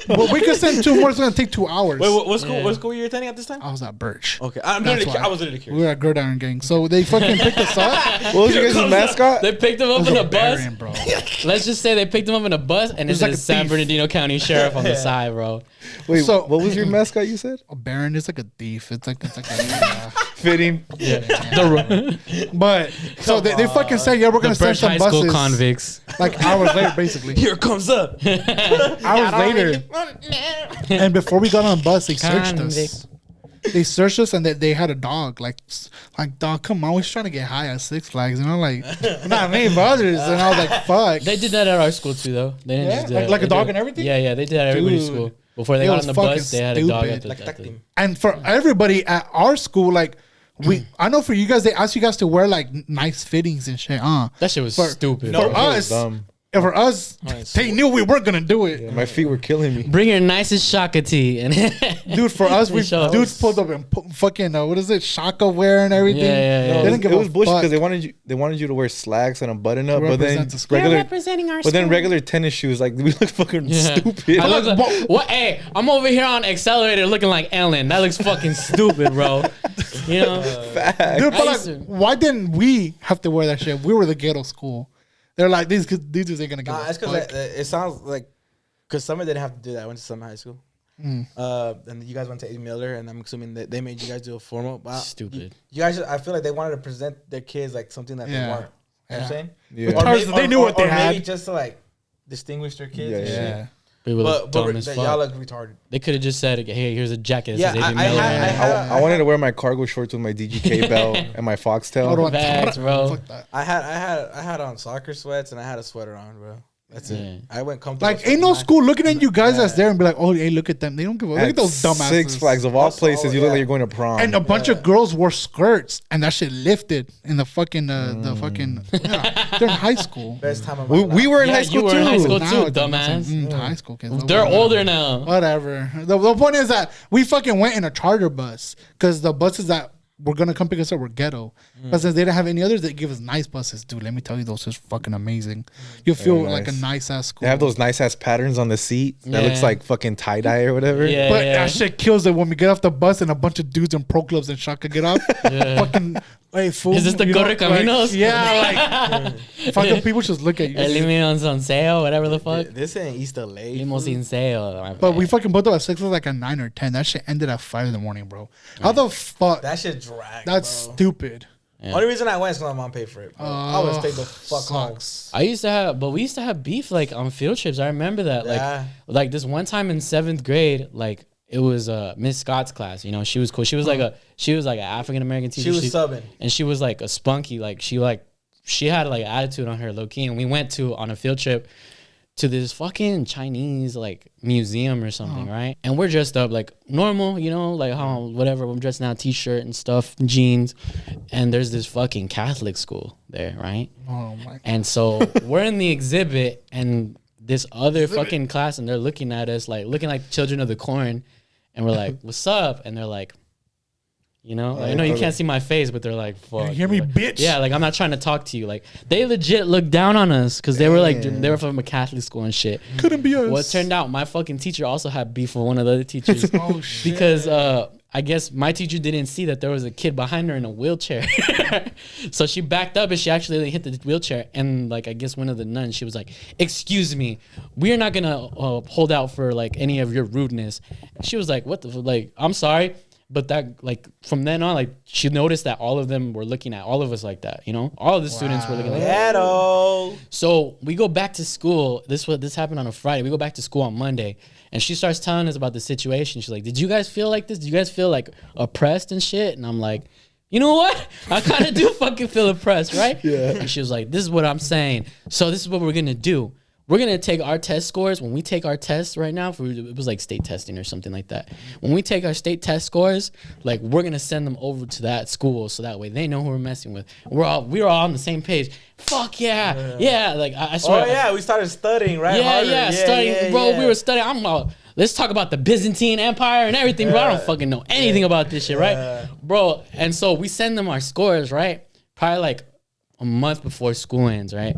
but we could send 2 more. It's gonna take 2 hours. Wait, what school? What school were you attending at this time? I was at Birch. Okay, That's why. I was literally We curious. were at Gridiron Gang. So they fucking picked us up. What was your guys' mascot? They picked him up in a bus. Baron, bro. Let's just say they picked him up in a bus, and it was like says a San thief. Bernardino County Sheriff on the side, bro. Wait, So- what was your mascot? You said A Baron is like a thief. It's like fitting. but so they fucking said, yeah, we're The gonna send Birch some High School buses. convicts. Like hours later, basically. Here comes up. Hours later. And before we got on the bus, they searched us. Convicts. They searched us and they had a dog. Like dog, come on, we're trying to get high at Six Flags. And I'm like, not me, but others. And I was like, fuck. They did that at our school too, though. They didn't Yeah? just do Like- that. like a They dog did- and everything? Yeah, they did that at everybody's Dude. school. Before they It got was on the bus, fucking they had a dog stupid. at the. Like at that the- team. And for everybody at our school, like I know for you guys, they asked you guys to wear like nice fittings and shit. That shit was For- stupid. No. For That was us, dumb. and for us, Alright, they knew we weren't gonna do it. Yeah, my feet were killing me. Bring your nicest Shaka tee. And Dude, for us, we Show us. dudes pulled up and fucking what is it, shaka wear and everything. Yeah, yeah, yeah. They It didn't was, give it a was bullshit fuck. because they wanted you to wear slacks and a button up, but then Represent the school. regular, representing our but then school. regular tennis shoes, like we look fucking Yeah. stupid. I look like, What- what? Hey, I'm over here on Accelerator looking like Ellen. That looks fucking stupid, bro. You know? Dude, but I like, used to- why didn't we have to wear that shit? We were the ghetto school. They're like, these dudes ain't gonna give Nah, a it's because fuck. it sounds like because Summer didn't have to do that. I went to Summer High School. And you guys went to A. Miller, and I'm assuming that they made you guys do a formal. But Stupid. You guys, I feel like they wanted to present their kids like something that Yeah. they weren't. You know what I'm saying? Yeah. Or Because they knew what they or maybe had. just to like distinguish their kids. Yeah, and yeah. shit. Yeah. People look But dumb as y'all fuck. look retarded. They could have just said, "Hey, here's a jacket." That Yeah, says I A.B. Miller. had- I wanted to wear my cargo shorts with my DGK belt and my foxtail. Hold on. Facts, bro. Fuck that. I had on soccer sweats and I had a sweater on, bro. That's Yeah. it. I went comfortable. Like, ain't no school looking at you guys that's there and be like, oh, hey, look at them. They don't give a look at those dumbasses. Six Flags of all That's places, all, you look yeah. like you're going to prom. And a bunch of girls wore skirts, and that shit lifted in the fucking yeah, they're in high school. Best time of my life. we were in Yeah, high you school were too. in high school Now too, it doesn't dumbass. high school kids. They're older now. Whatever. The point is that we fucking went in a charter bus because the buses that were gonna come pick us up were ghetto. But since they didn't have any others, they give us nice buses. Dude, let me tell you, those is fucking amazing. You feel Very like a nice. nice ass school. They have those nice ass patterns on the seat that looks Yeah. like fucking tie dye or whatever. Yeah, But yeah. that shit kills it when we get off the bus and a bunch of dudes in pro clubs and shaka get off. Fucking, hey, fool. Is this the you know, Corre Caminos? Yeah, like, fucking people just look at you. El Limos on sale, whatever the fuck. This ain't East LA. Limos sale. But we fucking both up at 6 was like a 9 or 10. That shit ended at 5 in the morning, bro. How the fuck? That shit dragged. That's bro. stupid. Yeah. Only reason I went is because my mom paid for it. Bro. I would stay the fuck home. Sucks. we used to have beef like on field trips. I remember that. Yeah. Like this one time in 7th grade, like it was Miss Scott's class. You know, she was cool. She was like an African American teacher. She was subbing. and she was like a spunky. Like she had like attitude on her low key. And we went on a field trip to this fucking Chinese like museum or something, right? And we're dressed up like normal, you know, like how whatever. I'm dressed now, t-shirt and stuff, jeans. And there's this fucking Catholic school there, right? Oh my. And so we're in the exhibit and this other fucking class and they're looking at us like looking like children of the corn. And we're like, what's up? And they're like, you know, like, I know you can't see my face, but they're like, fuck. You hear me, Like, bitch? Yeah, like I'm not trying to talk to you. Like they legit looked down on us because they were like, they were from a Catholic school and shit. Couldn't be us. Well, it turned out my fucking teacher also had beef with one of the other teachers. Oh shit. Because I guess my teacher didn't see that there was a kid behind her in a wheelchair. So she backed up and she actually hit the wheelchair. And like, I guess one of the nuns, she was like, excuse me, we're not gonna hold out for like any of your rudeness. And she was like, what the, like, I'm sorry. But that, like, from then on, like, she noticed that all of them were looking at all of us like that, you know? All of the students were looking like that. Ghetto. So we go back to school. This happened on a Friday. We go back to school on Monday, and she starts telling us about the situation. She's like, "Did you guys feel like this? Did you guys feel like oppressed and shit?" And I'm like, "You know what? I kind of do fucking feel oppressed, right?" Yeah. And she was like, "This is what I'm saying. So this is what we're gonna do. We're gonna take our test scores when we take our tests right now. It was like state testing or something like that. When we take our state test scores, like we're gonna send them over to that school so that way they know who we're messing with. We were all on the same page. Fuck yeah. Like I swear. Oh yeah, we started studying, right? Yeah, Harder. yeah, studying, yeah, bro. yeah. We were studying. I'm all, let's talk about the Byzantine Empire and everything, bro. I don't fucking know anything about this shit, right, bro? And so we send them our scores, right? Probably like a month before school ends, right?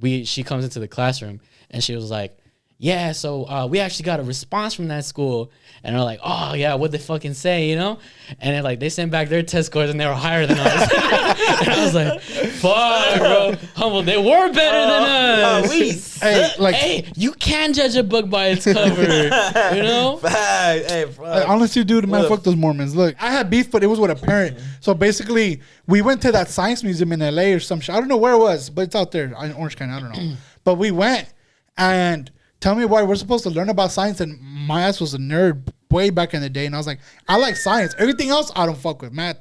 She comes into the classroom and she was like, yeah, so we actually got a response from that school. And they're like, oh, yeah, what'd they fucking say, you know? And then, like, they sent back their test scores and they were higher than us. And I was like, fuck, bro. Humble, they were better than us. Hey, You can judge a book by its cover, you know? Hey, bro. Honestly, dude, man, fuck those Mormons. Look, I had beef, but it was with a parent. So basically, we went to that science museum in LA or some shit. I don't know where it was, but it's out there in Orange County. I don't know. But we went, and tell me why we're supposed to learn about science, and my ass was a nerd way back in the day, and I was like, I like science. Everything else, I don't fuck with. Math,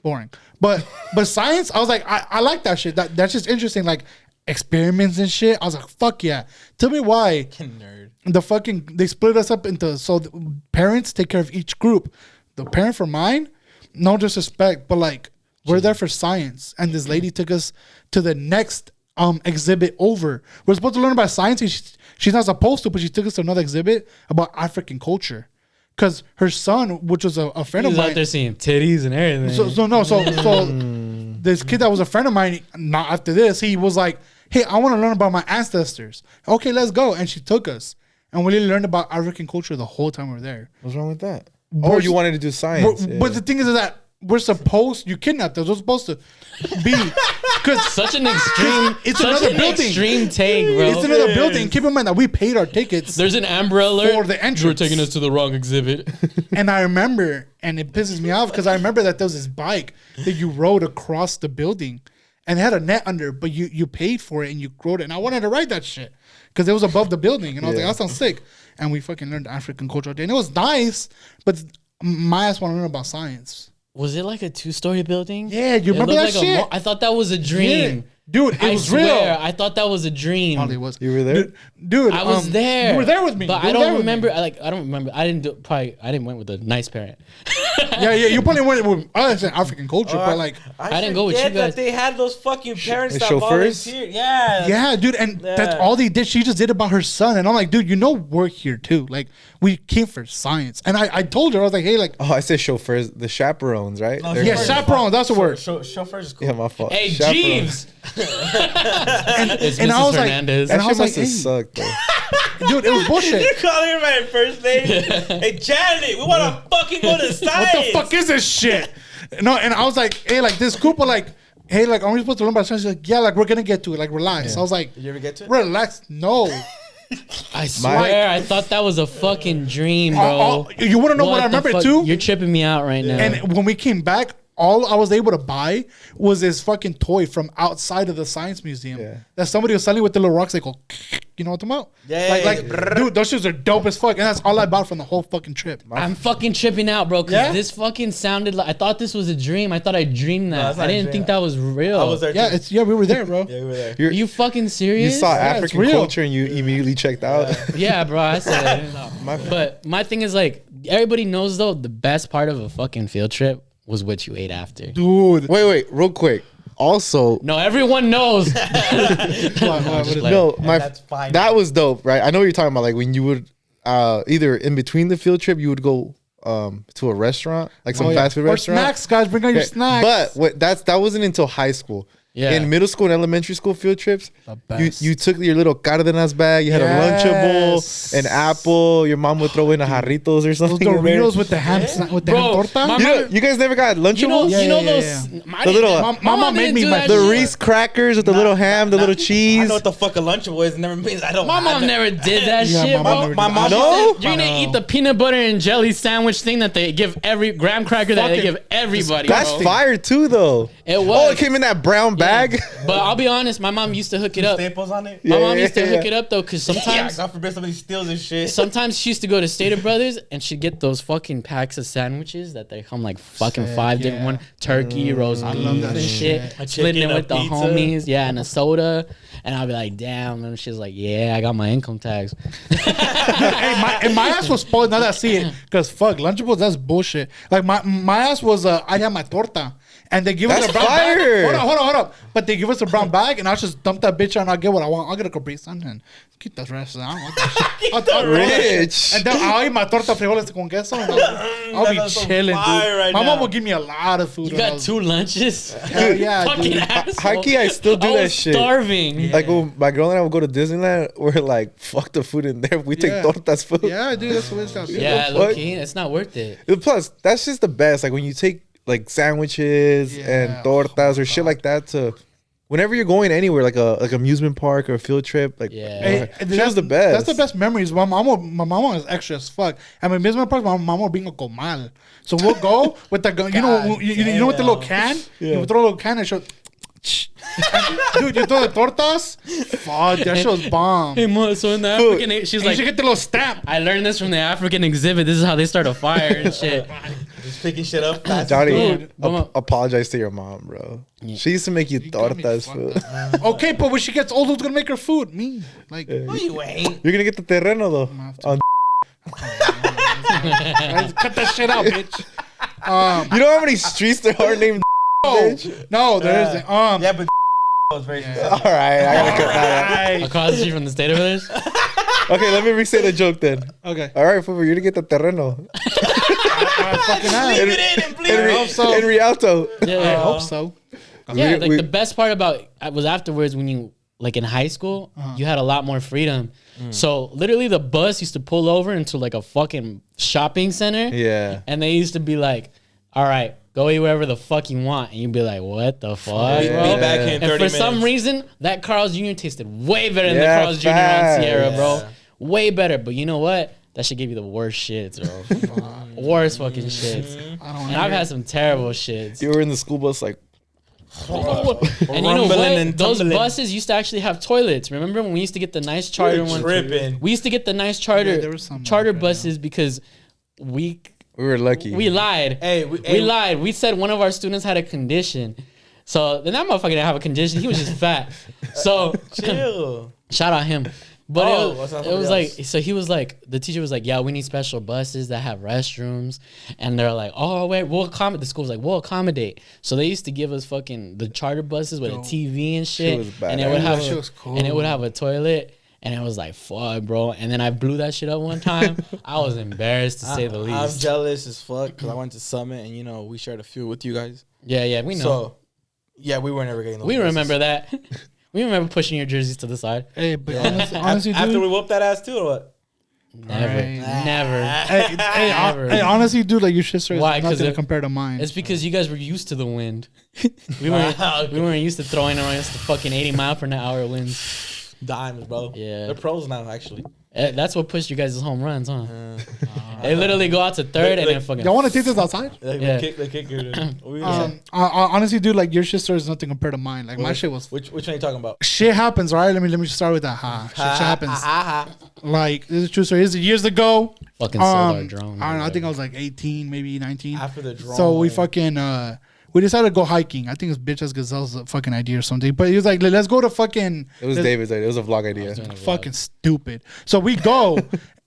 boring. But science, I was like, I like that shit. That's just interesting, like experiments and shit. I was like, fuck yeah. Tell me why. Nerd. They split us up into, so the parents take care of each group. The parent for mine, no disrespect, but like we're there for science, and this lady took us to the next exhibit over. We're supposed to learn about science, and she's not supposed to, but she took us to another exhibit about African culture. Because her son, which was a friend of mine, out there seeing titties and everything. So this kid that was a friend of mine, not after this, he was like, hey, I want to learn about my ancestors. Okay, let's go. And she took us. And we learned about African culture the whole time we were there. What's wrong with that? Oh, you wanted to do science. But the thing is that you kidnapped us. We're supposed to be. Cause such an extreme, it's such another an building. extreme take, bro. It's another building. Keep in mind that we paid our tickets. There's an Amber Alert for the entrance. You were taking us to the wrong exhibit. And I remember, and it pisses me off because I remember that there was this bike that you rode across the building, and it had a net under, but you paid for it and you rode it. And I wanted to ride that shit because it was above the building, and I was like, that sounds sick. And we fucking learned African culture day, and it was nice, but my ass want to learn about science. Was it like a 2-story building? Yeah, you remember that shit? I thought that was a dream. Yeah. Dude, it was real. I thought that was a dream. Probably was. You were there? Dude, I was there. You were there with me. But I don't remember. I don't remember. I didn't went with a nice parent. Yeah. You probably went with us in African culture, but like I didn't go with you guys. That they had those fucking parents that chauffeurs? volunteered. Yeah. Yeah, dude, and that's all they did. She just did about her son, and I'm like, dude, we're here too. Like, we came for science, and I told her, I was like, hey, like, I said chauffeurs, the chaperones, right? No, yeah, chaperones. That's the word. Chauffeurs is cool. Yeah, my fault. Hey, Chaperones. Jeeves. It's and Mrs. I was Hernandez. That And I shit was like, must have hey. sucked, though. dude, it was bullshit. You calling her by first name? Hey, Janet, we want to fucking go to science. What the fuck is this shit? No, and I was like, hey, like this group of like, hey, like, are we supposed to learn about science? She's like, yeah, like we're gonna get to it. Like, relax. I was like, Did you ever get to it? relax. No. I swear, I thought that was a fucking dream, bro. You want to know what I remember fuck? too? You're tripping me out right now. And when we came back, all I was able to buy was this fucking toy from outside of the science museum that somebody was selling with the little rocks. They go, you know what I'm talking about? Yeah. Like, dude, those shoes are dope as fuck, and that's all I bought from the whole fucking trip. I'm fucking tripping out, bro, because this fucking sounded like I thought this was a dream. I thought I dreamed that. I didn't think that was real. I was there too. We were there, bro. Yeah, we were there. Are you fucking You serious? saw African real. culture and you immediately checked out. Yeah, bro. I said it. But my thing is like everybody knows though the best part of a fucking field trip was what you ate after. Dude. Wait, real quick. Also, No, everyone knows. no, that's fine. that was dope, right? I know what you're talking about. Like when you would either in between the field trip, you would go to a restaurant, like some fast food Or restaurant. snacks, guys. Bring out your snacks. But that wasn't until high school. Yeah. In middle school and elementary school field trips, best. you took your little Cardenas bag, you had a Lunchable, an apple, your mom would throw in a jarritos or those something. in there. Doritos with the ham, with the ham Bro, torta. You guys never got Lunchables? you know Yeah. those. The little- My Mama mom made didn't me do my- that the shit. Reese crackers with the little ham, the little I cheese. know what the fuck a Lunchable is. It never means I don't. My mom never did that Yeah, shit, my mom bro. never My did mom. that. No? You're gonna eat the peanut butter and jelly sandwich thing that they give every graham cracker that they Fucking give everybody. That's bro. fire too, though. It was. Oh, it came in that brown bag. But I'll be honest, my mom used to hook it up. Staples on it. My Yeah, mom used to yeah, hook yeah. it up though, because Yeah, sometimes, God forbid somebody steals this shit. sometimes she used to go to Stater Brothers and she'd get those fucking packs of sandwiches that they come like fucking Sick, 5 different one, turkey, roast beef, love that and shit. shit. A Splitting it chicken, a with the pizza. homies, yeah, and a soda. And I'll be like, damn, and she's like, yeah, I got my income tax. Hey, my ass was spoiled. Now that I see it, because fuck, Lunchables, that's bullshit. Like my ass was, I had my torta, And they give us a That's brown fire. bag. Hold on. But they give us a brown bag, and I'll just dump that bitch out, and I'll get what I want. I'll get a Capri Sun and keep the rest. I don't want that shit. I'll throw that shit. Rich. And then I'll eat my torta frijoles con queso, and I'll be That's on chilling, dude. fire right My mom now. will give me a lot of food. You when I got was- 2 lunches. Hell yeah, Fucking dude. asshole. High key, I still do I that was shit. starving. Like when my girl and I would go to Disneyland, we're like, fuck the food in there. We take Yeah. tortas food. Yeah, dude, that's what it's got. Yeah, the fuck? low key, it's not worth it. Plus, that's just the best. Like when you take like sandwiches Yeah. and tortas or shit like that to whenever you're going anywhere, like a amusement park or a field trip, like Yeah. Hey, shit's the best. That's the best memories. My mama is extra as fuck. I mean, business park, my mama being a comal. So we'll go with the you know you know with the little can. Yeah. You throw a little can and show. Dude, you throw the tortas. Fuck, that shit was bomb. Hey, Mo, so in the Food. African, she's And you should like, get the little stamp. I learned this from the African exhibit. This is how they start a fire and shit. Just picking shit up. fast. Johnny, Dude, apologize to your mom, bro. She used to make you got me tortas fucked food. Okay, but when she gets old, who's gonna make her food? Me. Like, No, you ain't. You're gonna get the terreno though. On, cut that shit out, bitch. you know how many streets there are named? Bitch? No, there isn't. Yeah, but was very All right, I gotta cut that out. Across the street from the state of village. Okay, let me re-say the joke then. Okay. All right, Fufu, you're gonna get the terreno. I fucking am. Leave it in and bleed I it. hope so. In Rialto. Yeah, I yeah. hope so. Yeah, We- like we- the best part about was afterwards when you like in high school, you had a lot more freedom. So literally the bus used to pull over into like a fucking shopping center. Yeah. And they used to be like, all right, go eat wherever the fuck you want. And you'd be like, what the fuck, Be bro? back here in 30 And for minutes. some reason, that Carl's Jr. tasted way better than Yeah, the Carl's Jr. on facts. Sierra, bro. Yeah. Way better. But you know what? That should give you the worst shits, bro. Worst fucking shits. I don't And I've had some terrible shits. You were in the school bus like, And you know what? Rumbling and Those tumbling. buses used to actually have toilets. Remember when we used to get the nice charter You're ones? tripping. We used to get the nice Yeah, there charter was some charter like that, buses because we we were lucky. lied. Hey, We lied. We said one of our students had a condition. So then that motherfucker didn't have a condition. He was just fat. So Chill. shout out him. But Oh, it what's was, up it was with like, else? so he was like, the teacher was like, yeah, we need special buses that have restrooms. And they're like, oh, wait, we'll accommodate. The school was like, we'll accommodate. So they used to give us fucking the charter buses with a TV and shit. was And it would badass. have That shit a, was cool. and it would have a toilet. And it was like, fuck, bro. And then I blew that shit up one time. I was embarrassed to say the I'm least. jealous as fuck because I went to Summit and you know we shared a few with you guys. Yeah, we know. So yeah, we were never getting those. We buses. remember that. We remember pushing your jerseys to the side. Hey, but honestly, After dude. we whooped that ass too, or what? Never. Alright. Never. Hey, hey, honestly, dude, like your sister is Why? 'Cause nothing to it- compare to mine. It's because you guys were used to the wind. We weren't used to throwing around the fucking 80 mile per hour winds. Dimes, bro. Yeah. They're pros now, actually. That's what pushed you guys' home runs, huh? They literally go out to third and then fucking. Y'all want to take this outside? Like Yeah. the kicker. What were you gonna say? Honestly, dude, like your sister is nothing compared to mine. Like my Which- shit was. Which one are you talking about? Shit happens, right? Let me just start with that. Shit happens. Like this is true story. This is years ago. fucking sold our drone. I don't know. I think I was like 18, maybe 19. After the drone. So we fucking we decided to go hiking. I think it was bitch ass gazelle's fucking idea or something. But he was like, let's go to fucking. It was David's idea. It was a vlog idea. Fucking stupid. So we go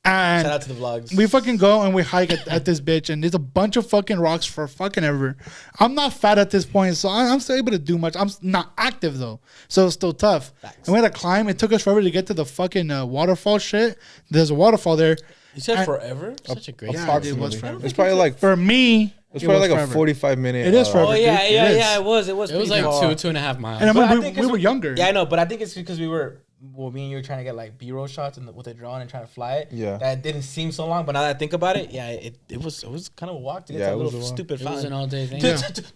and Shout out to the vlogs. we fucking go and we hike at this bitch, and there's a bunch of fucking rocks for fucking ever. I'm not fat at this point, so I'm still able to do much. I'm not active though, so it's still tough. Facts. And we had to climb. It took us forever to get to the fucking waterfall shit. There's a waterfall there. You said and- forever? Such a great. Yeah, it was forever. It's probably like For me, it's it probably was like a forever. 45-minute. It is forever. Oh dude. yeah, It yeah, is. yeah. It was. It was pretty like far. 2.5 miles. And I But mean, I we, think we it's- were younger. Yeah, I know, but I think it's because we were. Well, me and you were trying to get like B-roll shots with a drone and trying to fly it. Yeah. That didn't seem so long, but now that I think about it, yeah, it was kind of a walk to get Yeah, to it a was little a walk. stupid It was fountain. an all day thing.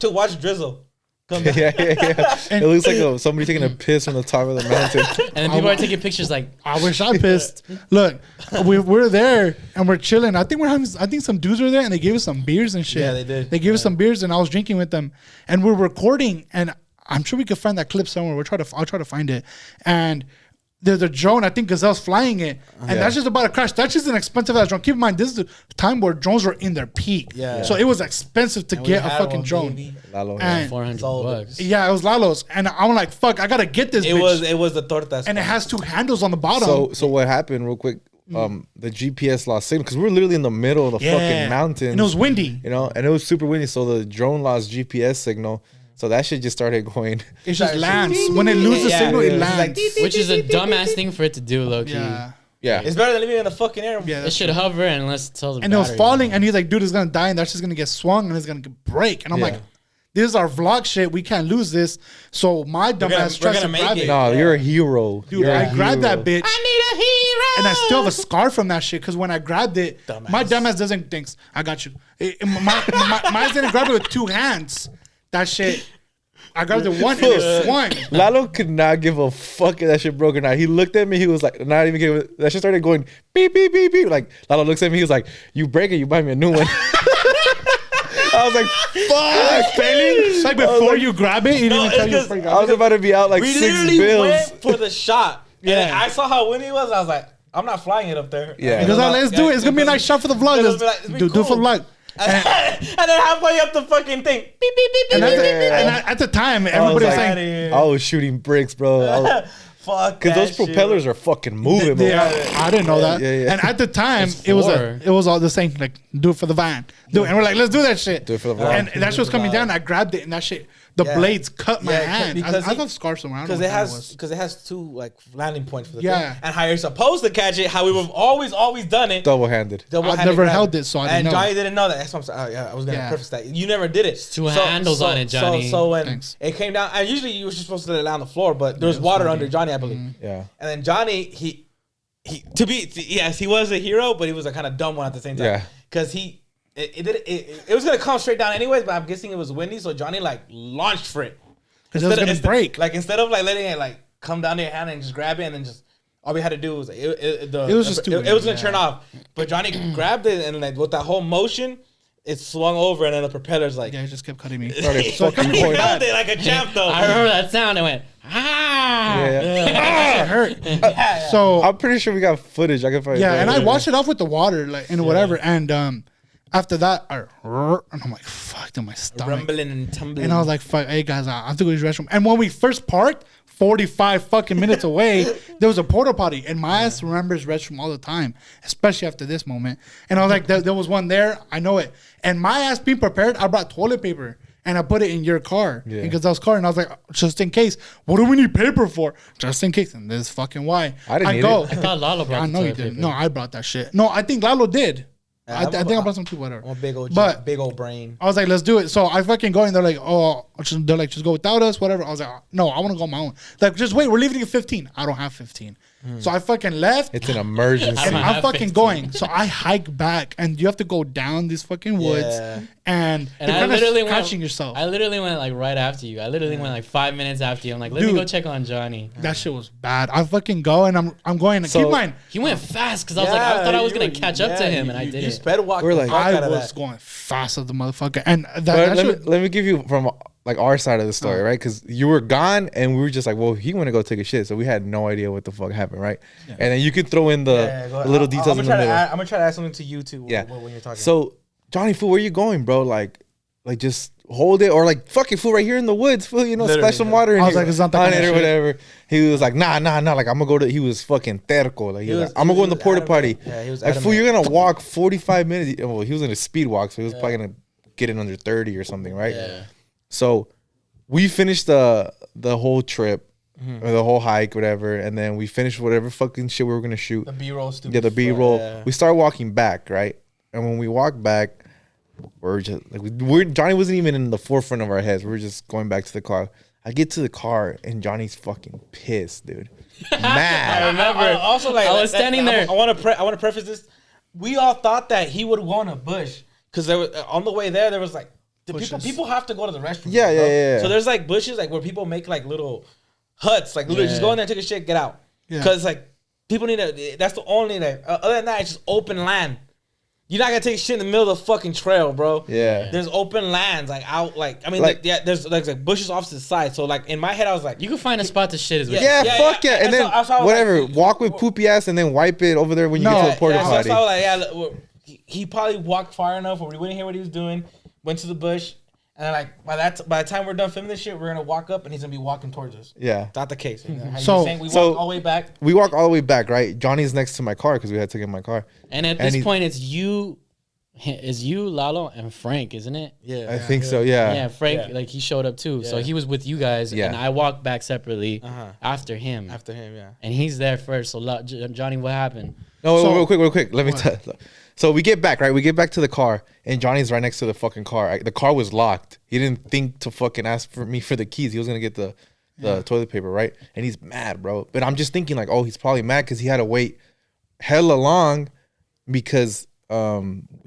To watch drizzle. Come back. yeah. It looks like somebody taking a piss from the top of the mountain. And then people are taking pictures like, I wish I pissed. Look, we're there and we're chilling. I think I think some dudes were there and they gave us some beers and shit. Yeah, they did. They gave us some beers and I was drinking with them and we're recording and I'm sure we could find that clip somewhere. I'll try to find it. And there's a drone. I think Gazelle's flying it, and that's just about to crash. That's just an expensive ass drone. Keep in mind, this is the time where drones were in their peak. Yeah. So it was expensive to And we get a had fucking one, drone. baby. Lalo, And 400 Sold it. bucks. yeah, it was Lalo's, and I'm like, fuck, I gotta get this. It bitch. was the tortas. And it has two handles on the bottom. So what happened real quick? The GPS lost signal because we were literally in the middle of the fucking mountains. And it was windy. You know, and it was super windy, so the drone lost GPS signal. So that shit just started going. It just lands. When it loses signal, it It's lands. like, Which is a dumbass thing for it to do, low key. Yeah. Yeah. it's better than leaving it in the fucking air. Yeah. It should hover unless it tells the And it was battery, falling, you know? and he's like, dude, it's gonna die, and that's just gonna get swung, and it's gonna break. And I'm Yeah. like, this is our vlog shit. We can't lose this. So my dumbass tries to gonna make grab it. it. No, you're a hero. Dude, You're a I grabbed that hero. bitch. I need a hero. And I still have a scar from that shit because when I grabbed it, my dumbass doesn't think, I got you. Mine didn't grab it with two hands. That shit, I grabbed it one and it swung. Lalo could not give a fuck if that shit broke or not. He looked at me. He was like, not even giving. That shit started going beep beep beep beep. Like Lalo looks at me. He was like, "You break it, you buy me a new one." I was like, "Fuck, failing." Like before you grab it, he didn't No, even tell it's you. 'cause- before you I got was it. about to be out like We 6 literally bills. went for the shot. Yeah. And I saw how windy it was. I was like, I'm not flying it up there. Yeah. He goes, "Oh, let's do it. It's gonna be a nice shot for the vlog. It'll be like- it'll be Do it for cool. vlog." And then halfway up the fucking thing, beep beep beep beep And beep at, the, beep beep. and at the time, I was everybody was like, saying, I was shooting bricks, bro. Fuck. Because those that propellers shit. are fucking moving, bro. yeah, I didn't know that. Yeah, yeah. And at the time, It's it was floor. it was all the same. Like, do it for the van. Do it. And we're like, let's do that shit. Do it for the vlog. And that shit was coming down. I grabbed it, and that shit, the Yeah. blades cut my Yeah, hand. because I he- got scars somewhere. I don't Because know it what that has was. because it has two like landing points for the Yeah. thing, and how you're supposed to catch it. How we've always done it. Double-handed. Double-handed I've never grab. held it, so I didn't and know. Johnny didn't know that. That's what I'm saying. Oh, yeah, I was gonna Yeah. preface that. You never did it. Two handles on it, Johnny. So when Thanks. it came down, and usually you were just supposed to let it down on the floor, but there was water under Johnny, I believe. Yeah. And then Johnny, he yes, he was a hero, but he was a kind of dumb one at the same time. Yeah. Because it was gonna come straight down anyways, but I'm guessing it was windy, so Johnny like launched for it. Because it was going to break. Like instead of like letting it like come down to your hand and just grab it and then just all we had to do was it was just too it was gonna weird, turn off, but Johnny grabbed it and like with that whole motion, it swung over and then the propeller's like Yeah, it just kept cutting me. Started So fucking he going. held it like a champ though. I remember that sound. I went, ah. Yeah. It hurt. Yeah. So I'm pretty sure we got footage. I can find. yeah, and I washed it off with the water, like and whatever. And after that, and I'm like, fuck, in my stomach. rumbling and tumbling. And I was like, fuck, hey guys, I have to go to the restroom. And when we first parked, 45 fucking minutes away, there was a porta potty. And my ass remembers restroom all the time, especially after this moment. And I was like, there was one there. I know it. And my ass being prepared, I brought toilet paper. And I put it in your car. Yeah. Because I was car. And I was like, just in case. What do we need paper for? Just in case. And this is fucking why. I didn't need go. it. I thought Lalo brought I the know you toilet didn't. paper. No, I brought that shit. No, I think Lalo did. Yeah, I think I brought some too, whatever. I'm a big old But- big old brain. I was like, let's do it. So I fucking go and they're like, oh, they're like, just go without us, whatever. I was like, no, I want to go on my own. Like, just wait, we're leaving at 15. I don't have 15. So I fucking left It's an emergency. and I I'm have fucking 15. going. So I hike back and you have to go down these fucking woods Yeah. and And you're I kind of literally scratching went. yourself. I literally went like right after you. I literally went like 5 minutes after you. I'm like, let me Dude. go check on Johnny. That shit was bad. I fucking go and I'm going. And So- keep in mind, He went fast because I was like, I thought I was you gonna were- catch up to yeah, him, and I you didn't. sped walk We're the like- fuck I out of was that. going fast as the motherfucker. And that, But that let, shit, me, let me give you from like our side of the story, right? Because you were gone, and we were just like, "Well, he went to go take a shit," so we had no idea what the fuck happened, right? And then you could throw in the, Yeah, go ahead. the little I'm details gonna in the try to middle. add- I'm gonna try to add something to you too. Yeah. When you're talking. So, Johnny, fool, where you going, bro? Like just hold it, or like fucking fool right here in the woods, fool. You know, Literally, splash some yeah. water in I was here like, it's not that on kind it of or shit. whatever. He was like, nah. Like I'm gonna go to. He was fucking terco. Like he was like, I'm gonna go in the was porta adamant. potty. Yeah, he was Like fool, adamant. you're gonna walk 45 minutes. Well, he was in a speed walk, so he was probably gonna get in under 30 or something, right? Yeah. So we finished the whole trip, or the whole hike, whatever, and then we finished whatever fucking shit we were gonna shoot. the B-roll, stupid. Yeah, the B-roll. Yeah. We start walking back, right? And when we walk back, we're just like we're Johnny wasn't even in the forefront of our heads. We were just going back to the car. I get to the car and Johnny's fucking pissed, dude. Mad. remember. Also, like I was standing there. I want to preface this. We all thought that he would go in a bush because there was on the way there. There was like the people have to go to the restroom. Yeah, bro. yeah. So there's like bushes like where people make like little huts, like literally just go in there, take a shit, get out. Yeah. Because like people need to. That's the only like. Other than that, it's just open land. You're not gonna take shit in the middle of the fucking trail, bro. Yeah. There's open lands like out like I mean Like- like yeah. There's like bushes off to the side. So like in my head, I was like, You can find a spot to shit as well. Yeah, Yeah, fuck yeah. yeah. And then That's how I was whatever, like- walk with poopy ass and then wipe it over there when you No, get to the porta so potty. I was like, yeah, look, he probably walked far enough where we wouldn't hear what he was doing. Went to the bush, and then like by the time we're done filming this shit, we're gonna walk up and he's gonna be walking towards us. Yeah. Not the case. How you So- were saying, we so- walk all the way back. We walk all the way back, right? Johnny's next to my car because we had to get my car. And at And this he- point, it's you, is you, Lalo, and Frank, isn't it? Yeah. I think so. Yeah. Yeah, Frank, Yeah. like he showed up too. So Yeah. he was with you guys, Yeah. and I walked back separately after him. After him, yeah. And he's there first. So Johnny, what happened? No, So- real quick. Let me tell. So we get back, right? We get back to the car, and Johnny's right next to the fucking car. The car was locked. He didn't think to fucking ask for me for the keys. He was gonna get the toilet paper, right? And he's mad, bro. But I'm just thinking like, oh, he's probably mad because he had to wait hella long because he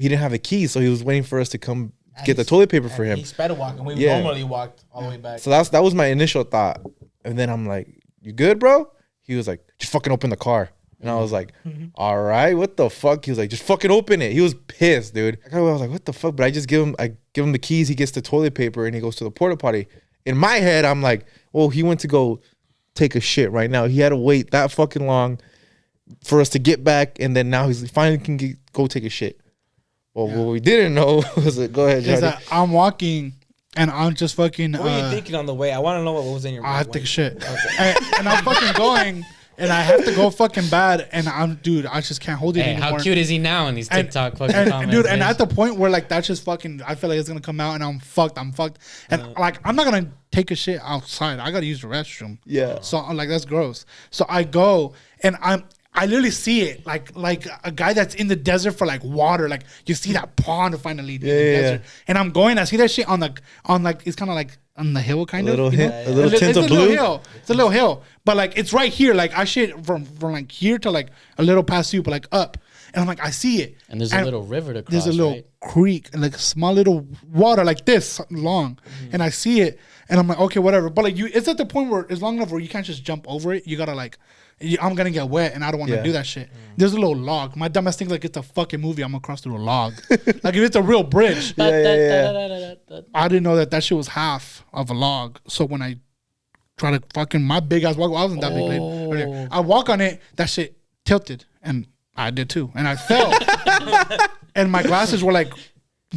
didn't have the keys, so he was waiting for us to come get the toilet paper for him. He sped walking. We Yeah. normally walked all the way back. So that was my initial thought, and then I'm like, "You good, bro?" He was like, "Just fucking open the car." And I was like, "All right, what the fuck?" He was like, "Just fucking open it." He was pissed, dude. I was like, "What the fuck?" But I give him the keys. He gets the toilet paper, and he goes to the porta potty. In my head, I'm like, "Well, he went to go take a shit right now. He had to wait that fucking long for us to get back, and then now he's finally can go take a shit." Well, what we didn't know was that. Go ahead, Johnny. Is that I'm walking and I'm just fucking. What were you thinking on the way? I want to know what was in your mind. I have to take a shit, and I'm fucking going, and I have to go fucking bad, and I just can't hold it Hey, anymore. how cute is he now in these TikTok fucking and, comments? dude, and bitch? at the point where like that's just fucking, I feel like it's gonna come out, and I'm fucked, and like I'm not gonna take a shit outside. I gotta use the restroom. Yeah. So I'm like, that's gross. So I go, and I literally see it like a guy that's in the desert for like water. Like you see that pond finally in the desert, and I'm going. I see that shit on like it's kind of like on the hill, kind of little you know? hit, a little tint It's of a little blue. hill. It's a little hill, but like it's right here. Like I shit from like here to like a little past you, but like up. And I'm like, I see it. And there's a little river to cross, There's a little right? creek and like a small little water like this long. And I see it. And I'm like, okay, whatever. But like it's at the point where it's long enough where you can't just jump over it. You gotta like, I'm gonna get wet and I don't want to Yeah. do that shit. There's a little log. My dumbass thinks like it's a fucking movie. I'm gonna cross through a log. Like if it's a real bridge. I didn't know that shit was half of a log. So when I try to fucking, my big ass walk, I wasn't that big. Earlier. I walk on it, that shit tilted. And I did too. And I fell. And my glasses were like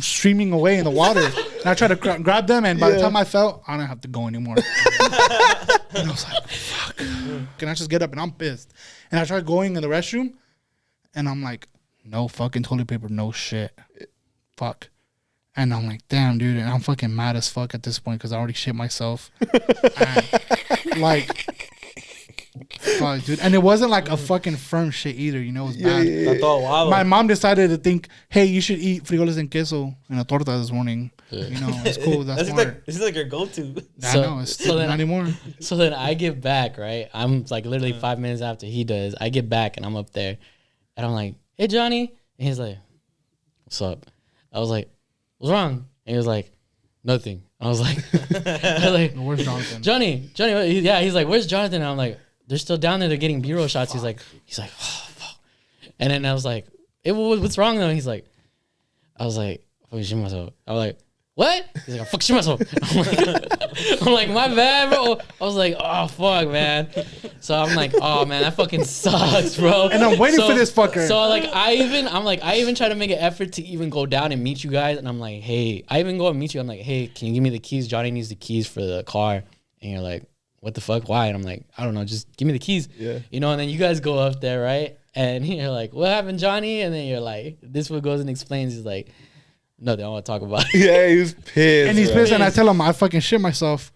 streaming away in the water. And I tried to grab them. And by the time I fell, I didn't have to go anymore. And I was like, fuck. Can I just get up? And I'm pissed. And I tried going in the restroom. And I'm like, no fucking toilet paper, no shit. Fuck. And I'm like, damn, dude. And I'm fucking mad as fuck at this point because I already shit myself. And, like, fuck, dude. And it wasn't like a fucking firm shit either. You know, it was bad. My mom decided to think, hey, you should eat frijoles en queso and a torta this morning. You know, it's cool. That's smart. This is like your go-to. I know. It's not anymore. So then I get back, right? I'm like literally 5 minutes after he does. I get back and I'm up there. And I'm like, hey, Johnny. And he's like, what's up? I was like, what's wrong? And he was like, nothing. I was like, Where's Jonathan? Johnny. Yeah, he's like, where's Jonathan? And I'm like, they're still down there. They're getting B-roll shots. He's like, oh, fuck. And then I was like, hey, what's wrong though? And he's like, I was like, fucking shit myself. I was like, what? He's like, I fucking shit myself. I'm like, my bad, bro. I was like, oh, fuck, man. So I'm like, oh, man, that fucking sucks, bro. And I'm waiting for this fucker. So like, I even try to make an effort to even go down and meet you guys. And I'm like, hey, I even go and meet you. I'm like, hey, can you give me the keys? Johnny needs the keys for the car. And you're like, what the fuck? Why? And I'm like, I don't know. Just give me the keys. Yeah. You know, and then you guys go up there, right? And you're like, what happened, Johnny? And then you're like, this one goes and explains. He's like, nothing I want to talk about. Yeah, he was pissed. And he's pissed, and I tell him I fucking shit myself.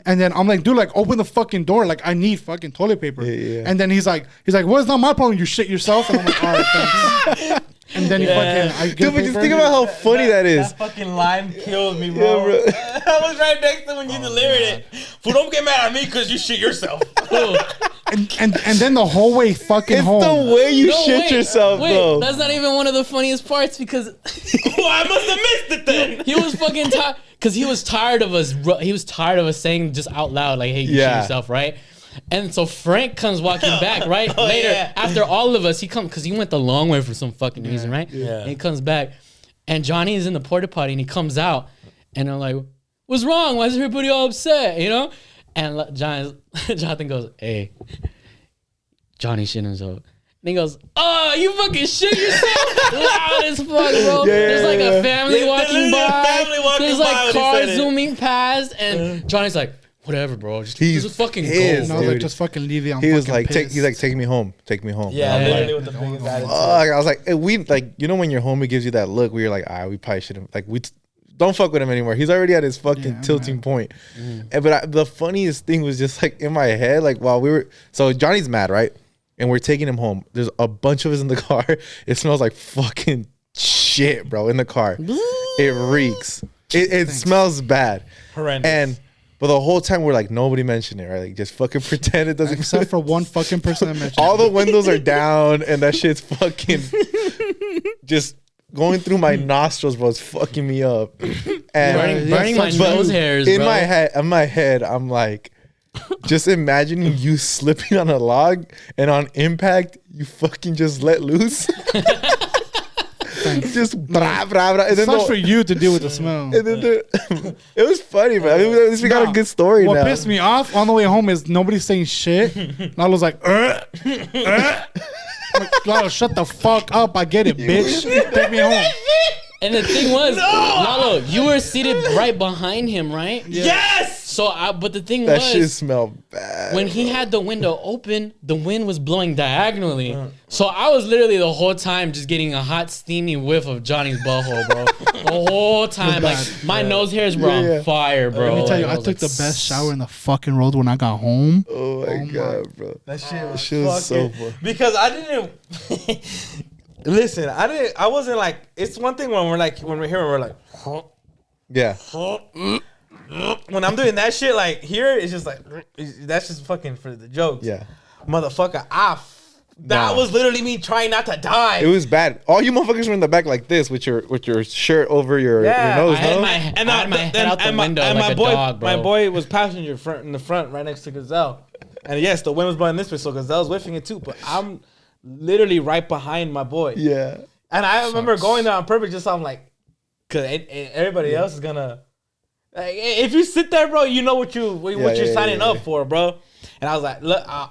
And then I'm like, dude, like open the fucking door. Like I need fucking toilet paper. Yeah. And then he's like, well, it's not my problem. You shit yourself. And I'm like, all right, thanks. And then he fucking, I get Dude, but just paper. think about how funny that is. That fucking line killed me, bro. Yeah, bro. I was right next to when you delivered it. Fool, don't get mad at me because you shit yourself. and then the whole way fucking It's home. the way you shit wait, yourself, wait, though. that's not even one of the funniest parts because Well, I must have missed it then. he was fucking tired because he was tired of us. He was tired of us saying just out loud like, "Hey, you shit Yeah. yourself," right? And so Frank comes walking back, right? Later, yeah. after all of us, he comes because he went the long way for some fucking reason, right? Yeah. And he comes back, and Johnny is in the porta potty, and he comes out, and I'm like, "What's wrong? Why is everybody all upset?" You know? And Jonathan goes, "Hey, Johnny shit himself." And he goes, "Oh, you fucking shit yourself!" Loud as fuck, bro. There's like a family Yeah, walking literally a by. family walking There's by like when he cars said it. zooming past, and Johnny's like, whatever, bro. Just fucking pissed, go. No, dude. like just fucking leave it. I'm He was fucking like, pissed. he's like, take me home. Yeah, Yeah. literally with the biggest attitude. I was like, we like, you know, when your homie gives you that look, we were like, we probably shouldn't. Like, don't fuck with him anymore. He's already at his fucking tilting point. But the funniest thing was just like in my head, like while so Johnny's mad, right? And we're taking him home. There's a bunch of us in the car. It smells like fucking shit, bro, in the car. It reeks. It smells bad. Horrendous. But the whole time we're like, nobody mentioned it, right? Like, just fucking pretend it doesn't. Except for one fucking person that mentioned All the windows are down, and that shit's fucking just going through my nostrils, bro. It's fucking me up. And Burning my nose hairs, in bro. my head, I'm like, just imagining you slipping on a log, and on impact, you fucking just let loose. Just bra bra bra. And then Sucks for you to deal with the smell. and then it was funny, man. I mean, at least we got a good story What now. pissed me off on the way home is nobody saying shit. Lalo's like, Lalo, shut the fuck up. I get it, bitch. Take me home. And the thing was, Lalo, you were seated right behind him, right? Yes. So, but the thing That shit was, smelled bad. when he had the window open, the wind was blowing diagonally. So I was literally the whole time just getting a hot, steamy whiff of Johnny's butthole, bro. The whole time, like my nose hairs were on fire, bro. Let me tell you, Like, I was took like, the best shower in the fucking road when I got home. Oh my god, bro. That shit was, shit was so fucking, fun. because I didn't listen. I wasn't like. It's one thing when we're like when we're here and we're like. Yeah. When I'm doing that shit, like here, it's just like that's just fucking for the jokes. Yeah. Motherfucker, that Nah. was literally me trying not to die. It was bad. All you motherfuckers were in the back like this with your shirt over your nose, I had no? my head out the window like a dog, bro. my boy was passenger in the front, right next to Gazelle. And yes, the wind was blowing this way, so Gazelle's whiffing it too. But I'm literally right behind my boy. Yeah. And I remember going there on purpose, just so I'm like, cause everybody else is gonna. Like, if you sit there, bro, you know what you're signing up for, bro. And I was like, look, I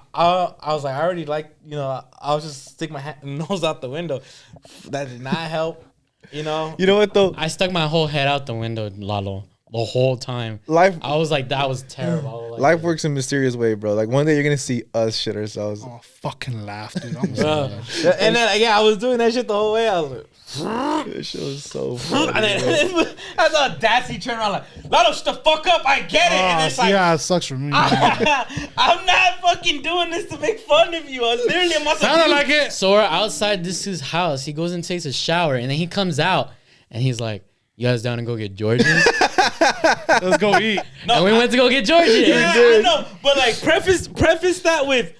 was like, I already like, I was just stick my nose out the window. That did not help, You know what though? I stuck my whole head out the window, Lalo, the whole time. Life I was like, that was terrible. I was like, life works in a mysterious way, bro. Like one day you're gonna see us shit ourselves. Oh, fucking laugh, dude. I'm bro. sorry. And then I was doing that shit the whole way. I was like, That shit was so funny. and then I saw Dassy turn around like, Lotto, shut the fuck up. I get it. And it's like, Yeah, it sucks for me. I'm not fucking doing this to make fun of you. I literally am Sounded like it. so we're outside this dude's house. He goes and takes a shower, and then he comes out, and he's like, "You guys down to go get George's?" Let's go eat. And we went to go get George's. Yeah, I know. But like preface that with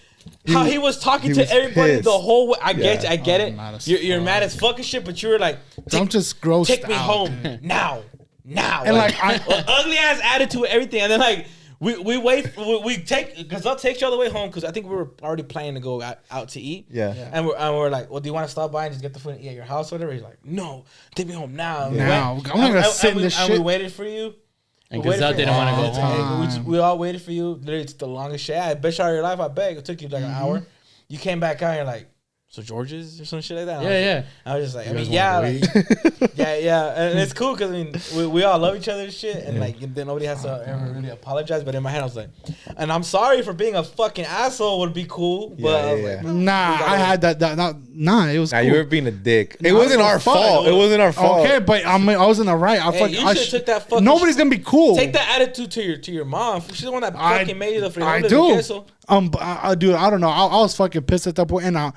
how he was talking he to was everybody pissed. the whole way. I get I'm it. mad as You're fuck. mad as fucking shit, but you were like, I'm just grossed take me out, home dude. now. And like, Ugly ass attitude, everything, and then like we wait, we take because I'll take you all the way home because I think we were already planning to go out to eat. Yeah. And we're like, well, do you want to stop by and just get the food and eat at your house or whatever? He's like, no, take me home now. And we Now. went- I'm not gonna and- sit and in this and we shit. waited for you. And We waited Gazelle for didn't you. want to go Oh, home. time. We all waited for you. Literally, it's the longest shit. I best shower of your life. I beg. It took you like an hour. You came back out here like, so George's or some shit like that. Yeah. I was just like, I mean, guys yeah, wanna like, yeah, and it's cool because I mean, we all love each other and shit, and like, then nobody has to ever really apologize. But in my head, I was like, and I'm sorry for being a fucking asshole. Would be cool, but I was Yeah, like, yeah. Nah, I had that. Nah, it was Nah, cool. you were being a dick. It Nah, wasn't it was our fun. fault. It wasn't our fault. Okay, but I was in the right. Hey, you should've took that fucking Nobody's gonna be cool. take that attitude to your mom. She's the one that I- fucking made you the I frijoles do. de queso. Dude, I don't know. I was fucking pissed at that point, and I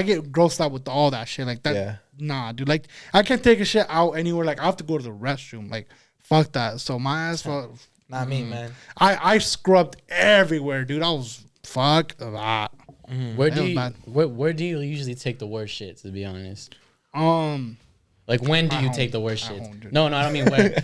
get grossed out with all that shit. Like that. Yeah. Nah, dude. Like I can't take a shit out anywhere. Like I have to go to the restroom. Like fuck that. So my ass. Not me, man. I scrubbed everywhere, dude. I was fuck that. Where That do was you bad. where do you usually take the worst shits? To be honest, like when do At you home. take the worst At shits? home, dude. No, I don't mean where.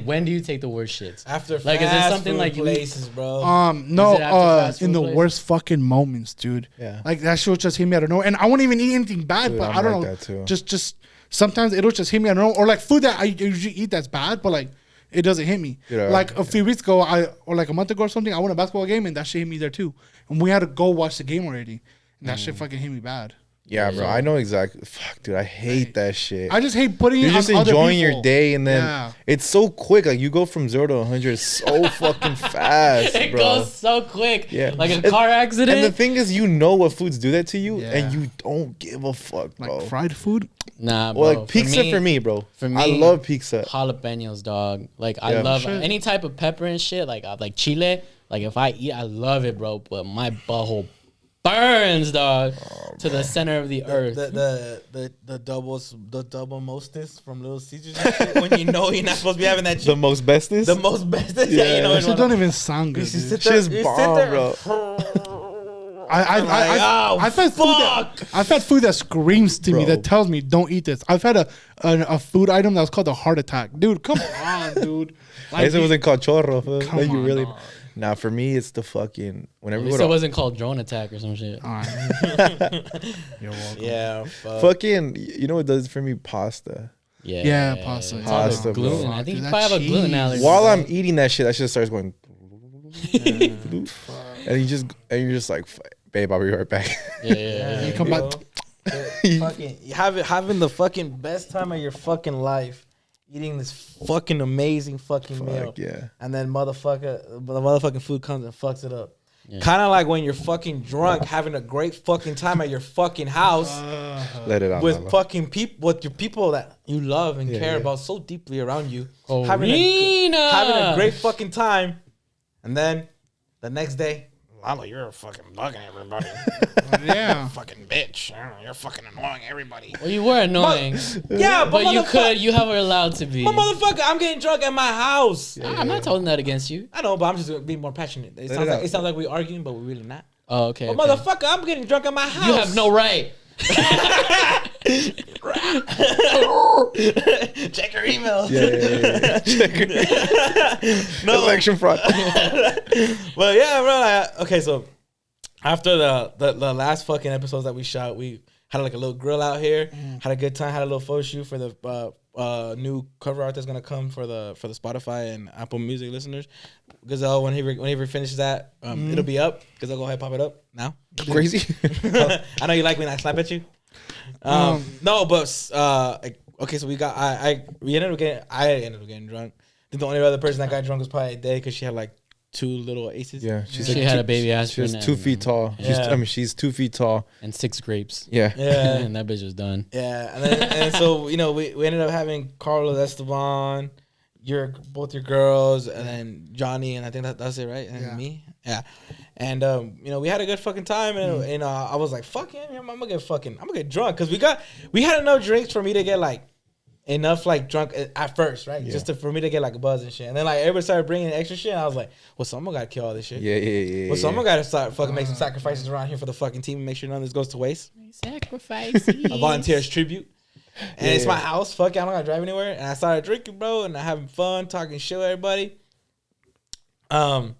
When do you take the worst shits? After Like, is it fast something food like you- places, bro? No, Is it after fast in food the place? worst fucking moments, dude. Yeah. Like that shit will just hit me out of nowhere, and I won't even eat anything bad, Dude, but I'm I don't like know. that too. Just sometimes it'll just hit me out of nowhere, or like food that I usually eat that's bad, but like it doesn't hit me. Yeah. Like a few weeks ago, or like a month ago or something, I went to a basketball game and that shit hit me there too, and we had to go watch the game already, and that shit fucking hit me bad. Yeah, bro. I know exactly. Fuck, dude. I hate that shit. I just hate putting You're it just on other enjoying people. your day, and then Yeah. it's so quick. Like you go from 0 to 100 so fucking fast, It bro. goes so quick. Yeah. Like a car accident. And the thing is, you know what foods do that to you, Yeah. and you don't give a fuck, bro. Like fried food. Nah, bro. Well, like pizza for me, bro. for me, I love pizza. jalapenos, dog. Like I Yeah. love Shit. any type of pepper and shit. Like chile. Like if I eat, I love it, bro. But my butthole burns, dog, to the center of the earth. The double mostest from Little Caesars and shit, when you know you're not supposed to be having that The shit. most bestest. The most bestest. Yeah, you know. That shit don't even sound good. You Dude. sit Shit's there, you bomb, sit there, bro. I've had food I've had food that screams to me Bro. that tells me don't eat this. I've had a food item that was called a heart attack, dude. Come on, dude. I guess it wasn't called chorro. fool. Come Like you on, really. dog. Nah, for me, it's the fucking At whenever we least go it to wasn't called drone attack or some shit. All right. You're welcome. Yeah, fuck. fucking. You know what does it for me? Pasta. Yeah, pasta. It's all the Pasta, bro. gluten. I think Dude, you that probably have a gluten cheese. allergy. While I'm eating that shit, that shit starts going. And you're just like, babe, I'll be right back. Yeah. You come back. Fucking having the fucking best time of your fucking life, eating this fucking amazing fucking meal, Fuck yeah. and then the motherfucking food comes and fucks it up. Kind of like when you're fucking drunk, having a great fucking time at your fucking house Let it out. with Lalo. fucking people, with your people that you love and Yeah, care yeah. about so deeply around you, Corina! having a great fucking time, and then the next day, Lalo, you're fucking bugging everybody. Yeah. Fucking bitch. You're fucking annoying everybody. Well, you were annoying, Yeah, but you have allowed to be. But motherfucker, I'm getting drunk at my house. I'm not holding that against you. I know, but I'm just being more passionate. It sounds like we're arguing, but we're really not. Oh, okay. But okay. motherfucker, I'm getting drunk at my house. You have no right. Check your email. Yeah. No. Election fraud. But yeah, bro. Okay, so after the last fucking episodes that we shot, we had like a little grill out here. Had a good time. Had a little photo shoot for the new cover art that's gonna come for the Spotify and Apple Music listeners. Gazelle, whenever he finishes that, it'll be up. Gazelle, go ahead, pop it up now. Crazy. I know you like when I slap at you. No, but okay, so we got I ended up getting drunk. I think the only other person that got drunk was probably Day because she had like 2 little aces. Yeah, She had a baby aspirin. She's 2 feet tall. Yeah. She's 2 feet tall. and 6 grapes. Yeah. Yeah. And that bitch was done. Yeah, and so we ended up having Carlos Esteban, both your girls, and then Johnny, and I think that's it, right? And me, yeah. And we had a good fucking time, and I was like, fuck yeah, I'm gonna get drunk because we had enough drinks for me to get like enough like drunk at first, right? Yeah. Just for me to get like a buzz and shit, and then like everybody started bringing extra shit, and I was like, well, someone gotta kill all this shit. Yeah. Well, someone gotta start fucking make some sacrifices around here for the fucking team and make sure none of this goes to waste. Sacrifices. A volunteer's tribute. And it's my house. Fuck it, I don't gotta drive anywhere. And I started drinking, bro, and having fun, talking shit with everybody. I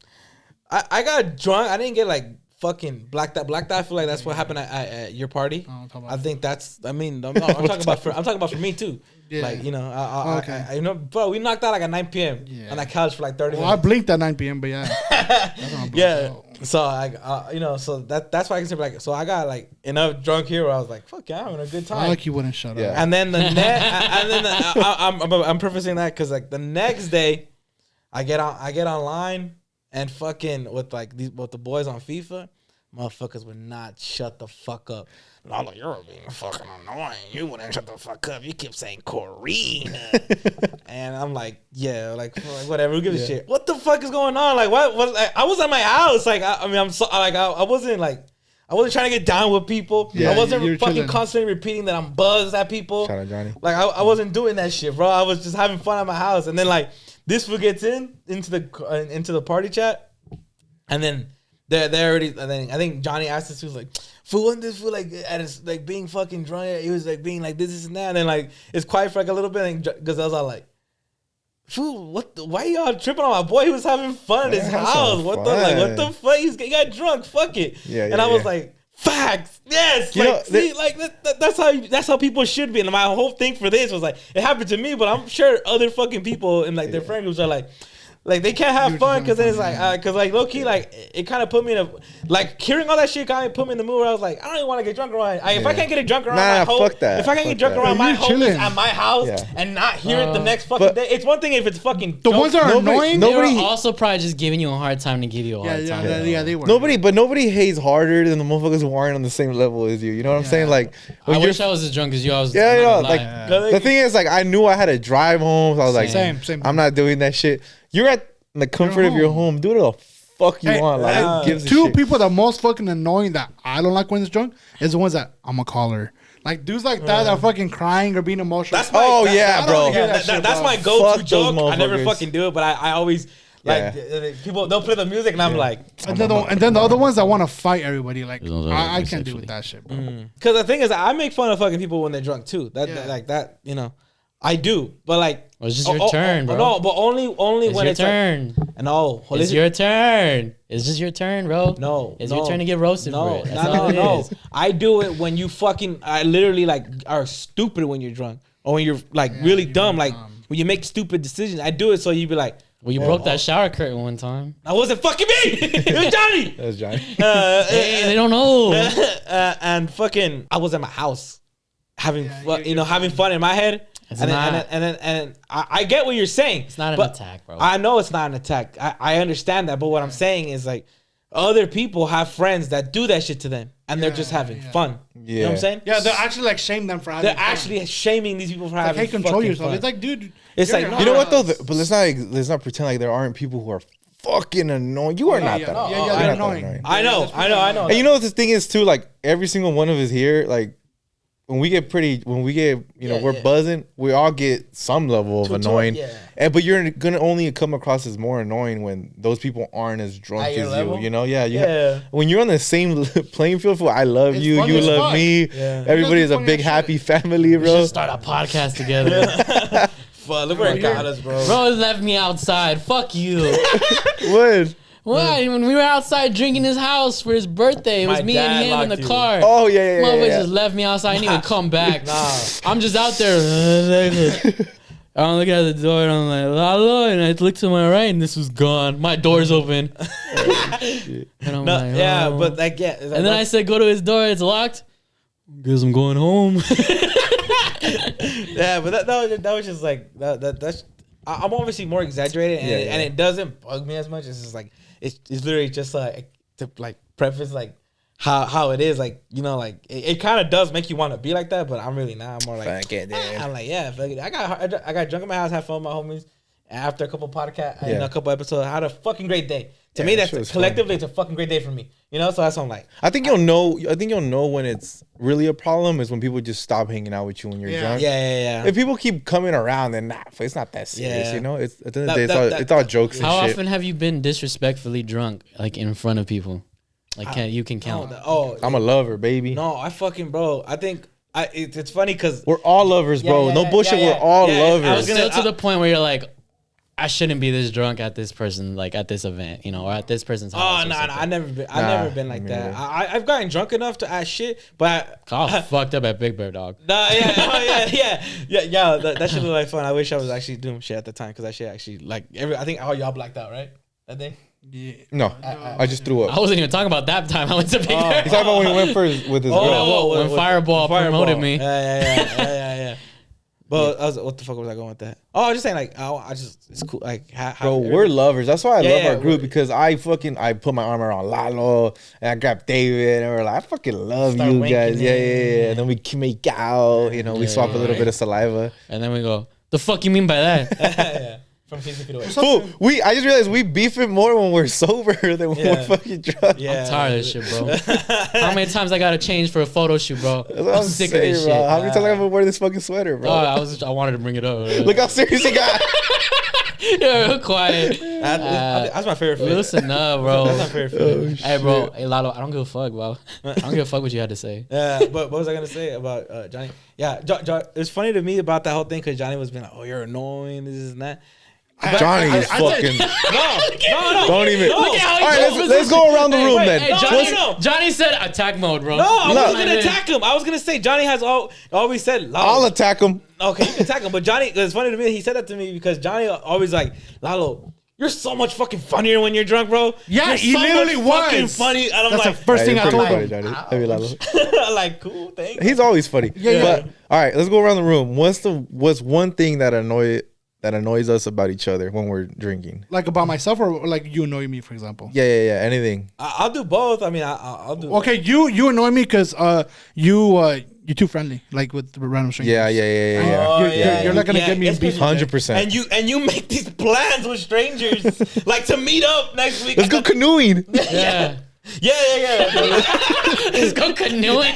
got drunk. I didn't get like fucking blacked out. I feel like that's what happened at your party. I think that's. I mean, I'm talking about for me too. Yeah. Like Okay. I bro, we knocked out like at 9 p.m. on that couch for like 30 Well, I minutes. blinked at 9 p.m., but yeah. That's when I blinked Yeah. out. So so that's why I can say like, so I got like enough drunk here where I was like, fuck yeah, I'm having a good time. Fuck, you wouldn't shut Yeah. up. And then I'm prefacing that because like the next day, I get online and fucking with the boys on FIFA, motherfuckers would not shut the fuck up. Lalo, you're being fucking annoying. You wouldn't shut the fuck up. You keep saying Corina, and I'm like, yeah, like whatever. Who gives a shit? What the fuck is going on? Like what? Like, I was at my house. Like I wasn't trying to get down with people. Yeah, I wasn't you're fucking chilling. constantly repeating that I'm buzzed at people. Shout out Johnny. Like I wasn't doing that shit, bro. I was just having fun at my house, and then like this fool gets into the party chat, and then they're already. And then I think Johnny asked this, he was like, "Fool, wasn't this fool like at his like being fucking drunk? He was like being like this and that." And then like it's quiet for like a little bit, and Gazelle's all like, "Fool, why y'all tripping on my boy? He was having fun at his Yeah, have house. some What fun. the fuck? He got drunk. Fuck it." Yeah, and I was yeah. like, facts. Yes. You Like, know, see, like that's how people should be. And my whole thing for this was like, it happened to me, but I'm sure other fucking people in like their friend groups are like, Like they can't have fun because then it's like, because like low key, like it kind of put me in a, like hearing all that shit kind of put me in the mood where I was like, I don't even want to get drunk around. If I can't get it drunk around my home, fuck that. if I can't get drunk around my homies at my house and not hear it the next fucking day, it's one thing if it's fucking the ones that are annoying. They were also probably just giving you a hard time to give you a hard time. Yeah, they were. Nobody hates harder than the motherfuckers who aren't on the same level as you. You know what I'm saying? Like, I wish I was as drunk as you. I was. The thing is, like, I knew I had to drive home. So I was like, same. I'm not doing that shit. You're at the comfort of your home. Do what the fuck you want. Like, gives a two shit. people that most fucking annoying that I don't like when it's drunk is the ones that I'm a caller. Like dudes like that are fucking crying or being emotional. That's bro. That's my go-to joke. I never fucking do it, but I always like people. They'll play the music and I'm like, and then the other ones that want to fight everybody. Like I can't deal with that shit, bro. Because the thing is, I make fun of fucking people when they're drunk too. Like that, you know. I do, but like it's just your turn, bro. No, but only when it's your turn. Like, no, it's your turn. It's just your turn, bro. No, it's your turn to get roasted. No, for it. no. I do it when you fucking, I literally like are stupid when you're drunk or when you're like really dumb, like when you make stupid decisions. I do it so you be like, well, you broke that shower curtain one time. That wasn't fucking me. It was Johnny. That was Johnny. Hey, they don't know. And fucking, I was at my house having having fun in my head. And then I get what you're saying. It's not an attack, bro. I know it's not an attack. I understand that. But what I'm saying is like other people have friends that do that shit to them and they're just having fun. Yeah. You know what I'm saying? Yeah, they're actually like shaming them for having fun. They're actually shaming these people for having fun. Hey, control yourself. Fun. It's like, dude. It's like, you know what though? But let's not pretend like there aren't people who are fucking annoying. You are not that annoying. Yeah, they're annoying. I know. And you know what this thing is too? Like every single one of us here, like, when we get we're buzzing, we all get some level of annoying. But you're gonna only come across as more annoying when those people aren't as drunk as you. You know, when you're on the same playing field for I love you, you love me. Everybody's a big happy family, bro. We should start a podcast together. Fuck, look where it got us, bro. Bro left me outside. Fuck you. What? What? When we were outside drinking his house for his birthday, it was me and him in the car. Oh, yeah. Motherfucker just left me outside. I didn't even come back. I'm just out there. I'm looking at the door and I'm like, hello. And I looked to my right and this was gone. My door's open. And I'm like, oh. But like, and then I said, go to his door. It's locked. Guess I'm going home. Yeah, but that was just like, that's, I'm obviously more exaggerated and it doesn't bug me as much. It's just like, it's literally just like to like preface like how it is, like, you know, like it kind of does make you want to be like that, but I'm really not. I'm more like, I'm like, I got drunk in my house, had fun with my homies. After a couple podcasts, a couple episodes, I had a fucking great day. To me, that's collectively, it's a fucking great day for me. You know, so that's what I'm like. I think you'll know when it's really a problem is when people just stop hanging out with you when you're drunk. Yeah. If people keep coming around, then it's not that serious. You know, it's at the end of the day, it's all jokes. How and shit. often have you been disrespectfully drunk, like in front of people? Like, you can count. I'm a lover, baby. No, I fucking I think. It's funny because we're all lovers, bro. No bullshit. We're all lovers. I was still to the point where you're like, I shouldn't be this drunk at this person, like at this event, you know, or at this person's house. Oh no, I never been like that. I've gotten drunk enough to ask shit, but I fucked up at Big Bear, dog. That shit looked like fun. I wish I was actually doing shit at the time because that shit actually like I think all y'all blacked out, right? That day. Yeah. No, I just threw up. I wasn't even talking about that time. I went to Big Bear. He's talking about when he went first with his girl. When Fireball promoted me. Yeah. But what the fuck was I going with that? Oh, I was just saying like, it's cool. Like, bro, we're lovers. That's why I love our group because I put my arm around Lalo and I grabbed David and we're like, I fucking love you guys. Yeah. And then we make out. You know, we swap a little bit of saliva. And then we go, the fuck you mean by that? Yeah. From 50 feet away. Fool, I just realized we beef it more when we're sober than when we're fucking drunk. Yeah. I'm tired of this shit, bro. How many times I gotta change for a photo shoot, bro? I'm sick of this shit. Bro. How many times I gotta wear this fucking sweater, bro? I wanted to bring it up. Look how serious he got. You're real quiet. That's my favorite food. Listen up, bro. That's my favorite food. Hey, bro. Hey, Lalo, I don't give a fuck, bro. I don't give a fuck what you had to say. Yeah, but what was I gonna say about Johnny? Yeah, it's funny to me about that whole thing because Johnny was being like, "Oh, you're annoying, this and that." Johnny is fucking. No. Don't even. No. All right, let's go around the room then. Hey, Johnny said attack mode, bro. No, I wasn't gonna attack him. I was gonna say Johnny has always said. Lalo. I'll attack him. Okay, you can attack him, but Johnny. It's funny to me. He said that to me because Johnny always like, Lalo, You're so much fucking funnier when you're drunk, bro. Yeah, you're he so literally much fucking was. funny. And I'm That's like, the first thing I told him. Johnny. like, cool, thanks. He's always funny. Yeah. But all right, let's go around the room. What's one thing that annoys us about each other when we're drinking? Like about myself or like you annoy me, for example? Yeah. Anything. I'll do both. I mean, I'll do. Okay, you annoy me because you're too friendly, like with random strangers. Yeah. Oh, You're not gonna get me in especially- beef. 100%. And you make these plans with strangers, like to meet up next week. Let's go canoeing. Yeah. Yeah. Let's go canoeing.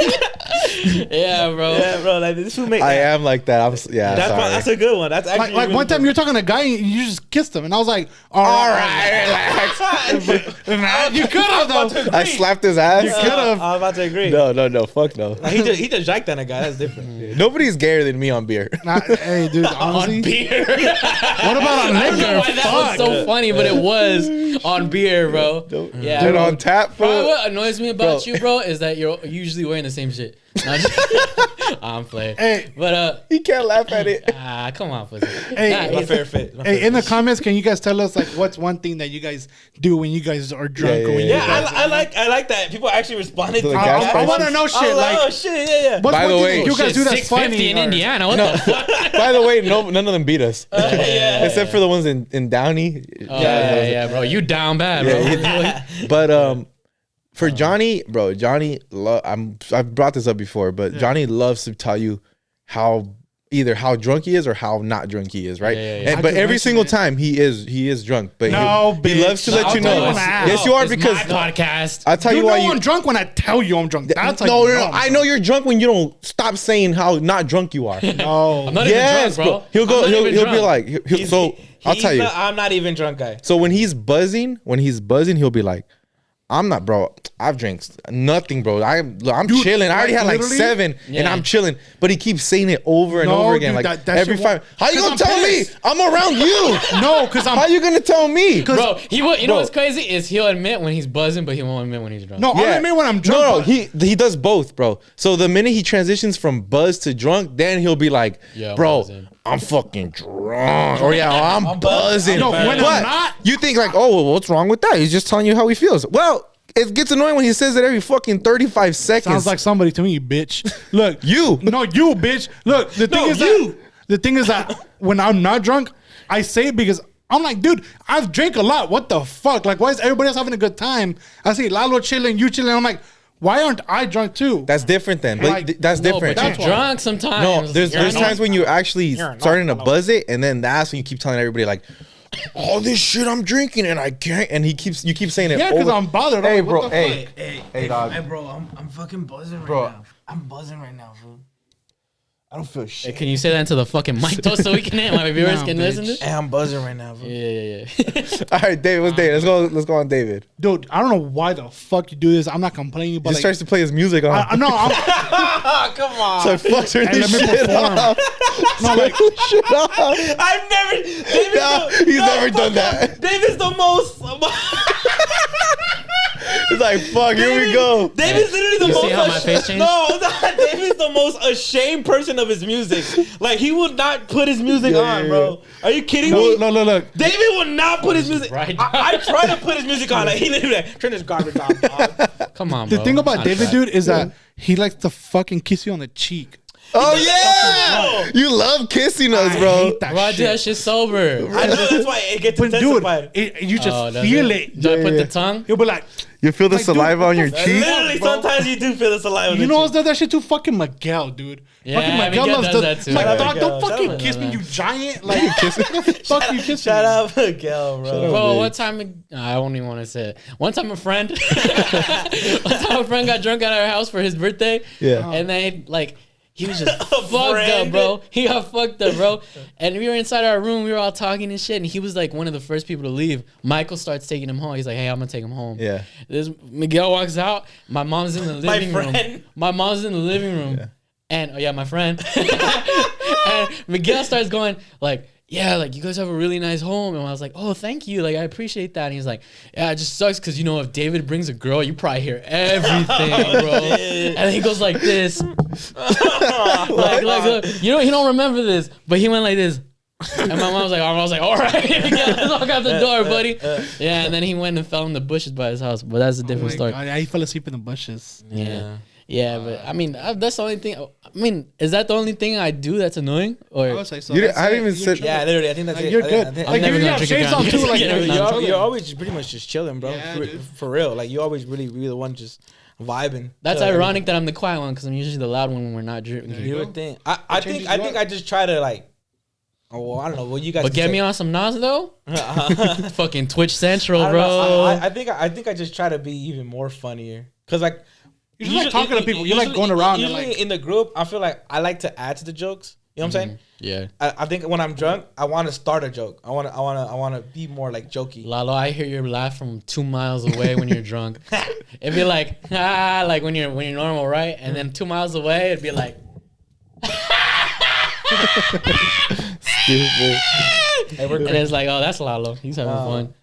Yeah, bro. Yeah, bro. Like this will make. I am like that. Sorry. That's a good one. That's actually Like really one time good. you're talking to a guy and you just kissed him, and I was like, all right, relax. You could have though. I slapped his ass. You could have. I'm about to agree. No, fuck no. Like, he just jacked on a guy. That's different. Nobody's gayer than me on beer. Hey, dude, honestly, On beer. what about on I don't know liquor? why that was so funny, but it was on beer, bro. Yeah, Dude, bro. on tap, Bro, bro. what annoys me about Bro. you, bro, is that you're usually wearing the same shit. No, I'm playing. Hey. But He can't laugh at it. come on, pussy. Hey, Nah, My it's- fair fit. Hey, in the comments, can you guys tell us like what's one thing that you guys do when you guys are drunk or when you Yeah, guys? I like that. People actually responded To to the that. gas I want to know shit. I was like, Like, oh shit, yeah. what's By one the thing way- that you guys shit, do that's 650 funny? in or- Indiana. What the fuck? By the way, none of them beat us. Yeah. Except for the ones in Downey. Oh, yeah, bro. You down bad, bro. Yeah, But for Johnny, bro, I've brought this up before, but Johnny loves to tell you how drunk he is or how not drunk he is, right? Yeah. I But just every mentioned single it. time he is drunk. But No, he bitch. loves to let I'll you tell know. you when I am. Yes, you are It's because my podcast. I'll tell You you know why you. I'm drunk when I tell you I'm drunk. That's No, like, no. I know you're drunk when you don't stop saying how not drunk you are. No. I'm not Yes, even drunk, bro. He'll go. I'm not He'll even be drunk. like. I'll tell you. I'm not even drunk, guy. So when he's buzzing, he'll be like, I'm not, bro. I've drank nothing, bro. I'm Dude, chilling. I already like, had like literally? 7, and Yeah. I'm chilling. But he keeps saying it over and No, over again, dude, like that every shit 5. How you 'cause gonna I'm tell pissed. me? I'm around you. No, because How I'm. you gonna tell me? Bro, he will. You know Bro. what's crazy is he'll admit when he's buzzing, but he won't admit when he's drunk. No, I admit when I'm drunk. No, but- he does both, bro. So the minute he transitions from buzz to drunk, then he'll be like, Yeah, I'm bro, buzzing. I'm fucking drunk. Or yeah, I'm buzzing. No, when I'm But not- you think like, oh, well, what's wrong with that? He's just telling you how he feels. Well, it gets annoying when he says it every fucking 35 seconds. Sounds like somebody to me, bitch. Look, You. No, you, bitch. Look, the thing is you. the thing is that when I'm not drunk, I say it because I'm like, dude, I've drank a lot. What the fuck? Like, why is everybody else having a good time? I see Lalo chilling, you chilling. I'm like, why aren't I drunk too? That's different then. But Like, that's No, different. but you're That's why. drunk sometimes. No, there's You're times when you actually not starting to alone. buzz it, and then that's when you keep telling everybody like, all this shit I'm drinking and I can't. And you keep saying it. Yeah, because over- I'm bothered. Hey, I'm like, bro. what the Hey, fuck? hey, dog. bro, I'm fucking buzzing Bro. now. I'm buzzing right now, bro. I don't feel Hey, shit. can you say that into the fucking mic though, so we can my viewers Nah, can bitch. listen to? Hey, I'm buzzing right now, bro. Yeah. All right, David. What's David? Let's go on David. Dude, I don't know why the fuck you do this. I'm not complaining, He but just like, starts to play his music on. I know. I'm, Ah, come on. So fuck turn Hey, this let me shit perform. off. no, like, Shit off. I've never. David's No, he's never done that. David's the most. It's like fuck. Here we go. David's literally the You most. see how my face changed? No, David's the most ashamed person of his music. Like he would not put his music on, bro. Are you kidding me? look. David would not put his music. Right. I try to put his music on. Like he literally like, turn this garbage on. Dog. Come on, The bro. thing It's about not David, that. dude, is that he likes to fucking kiss you on the cheek. Oh yeah, you love kissing us, I bro. hate that Bro, I do shit. that shit sober. I know that's why it gets But dude, intensified. you just Oh, does feel it. Do I put Yeah. the tongue? He'll be like, You feel the Like, dude, saliva what on your the cheek? Literally, bro. sometimes you do feel the saliva. you know what's that shit too? Fucking Miguel, dude. Yeah, fucking Miguel does that too. Like, Shout out dog, Miguel. don't Shout fucking out kiss me, Miguel. you giant. Like, what the fuck you kissing Shout me? out Miguel, bro. Bro, big. one time I don't even want to say it. One time a friend, got drunk at our house for his birthday. Yeah. and then like he was just fucked friend? up, bro. He got fucked up, bro. And we were inside our room. We were all talking and shit. And he was like one of the first people to leave. Michael starts taking him home. He's like, "Hey, I'm gonna take him home." Yeah. This Miguel walks out. My mom's in the living room. friend. My mom's in the living room. And my friend. And Miguel starts going like, "Yeah, like you guys have a really nice home." And I was like, "Oh, thank you. Like I appreciate that." And he's like, "Yeah, it just sucks because if David brings a girl, you probably hear everything, bro." And he goes like this, like look, he don't remember this, but he went like this. And my mom was like, all right, yeah, let's walk out the door, buddy. Yeah, and then he went and fell in the bushes by his house. But that's a different story. God, yeah, he fell asleep in the bushes. Yeah, but I mean, that's the only thing. I mean, is that the only thing I do that's annoying? Or I would say so. I haven't even said. Yeah, literally. I think that's Like, it. you're I good. think- Like, never you gonna have drink shades again. on too. Like, Yeah, you're always just pretty much just chilling, bro. Yeah, dude. For real. Like you always really be the one just vibing. that's chilling. ironic that I'm the quiet one because I'm usually the loud one when we're not drinking. You would think. I think I just try to like. Oh, well, I don't know. Well, you guys. But get me on some Nas though. Fucking Twitch Central, I don't bro. know. I think I just try to be even more funnier. Cause like You just like talking to people. You like going around and Usually like. in the group, I feel like I like to add to the jokes. You know what I'm saying? Yeah. I think when I'm drunk, I want to start a joke. I want to be more like jokey. Lalo, I hear your laugh from 2 miles away when you're drunk. It'd be like, like when you're normal, right? And then 2 miles away, it'd be like, Stupid. and it's like, oh, that's Lalo. He's having fun.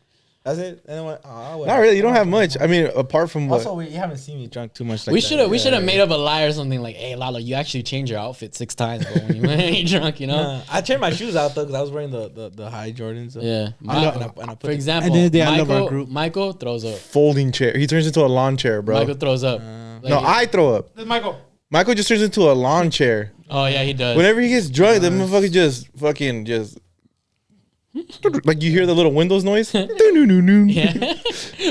That's it. And then Not really. You don't have much. I mean, apart from what. Also, you haven't seen me drunk too much. Like We that. should have made up a lie or something like, hey, Lalo, you actually change your outfit 6 times, bro, when you're drunk, you know? I changed my shoes out though because I was wearing the high Jordans. So. Yeah. And I put For example, And then I love our group. Michael throws up. Folding chair. He turns into a lawn chair, bro. Michael throws up. No, I throw up. This is Michael. Michael just turns into a lawn chair. Oh, yeah, he does. Whenever he gets drunk, the motherfucker just fucking just. Like you hear the little Windows noise. Yeah.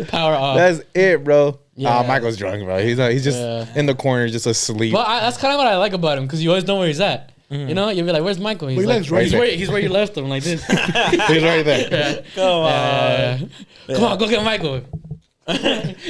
Power off. That's it, bro. Yeah. Michael's drunk, bro. He's just in the corner, just asleep. But that's kind of what I like about him because you always know where he's at. You know, you'll be like, "Where's Michael?" He's He like, likes right he's where you left him, like this. He's right there. Come on. Come on, go get Michael.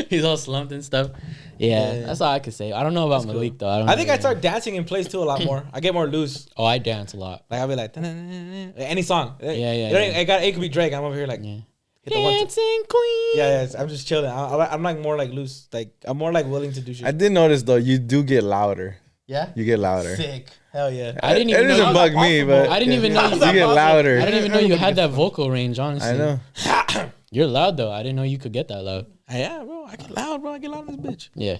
He's all slumped and stuff. Yeah, that's all I could say. I don't know about Malik though. I think I start dancing in place too a lot more. I get more loose. Oh, I dance a lot. Like I'll be like any song. Yeah. It could be Drake. I'm over here like Yeah. hit the one. Dancing Queen. Yeah. I'm just chilling. I'm like more like loose. Like I'm more like willing to do shit. I did notice though, you do get louder. Yeah. You get louder. Sick. Hell yeah. I didn't even It know. doesn't bug me, but I didn't even know you you. get louder. I didn't even know you had that vocal range. Honestly, I know. You're loud though. I didn't know you could get that loud. Yeah, bro. I get loud, bro. I get loud in this bitch. Yeah.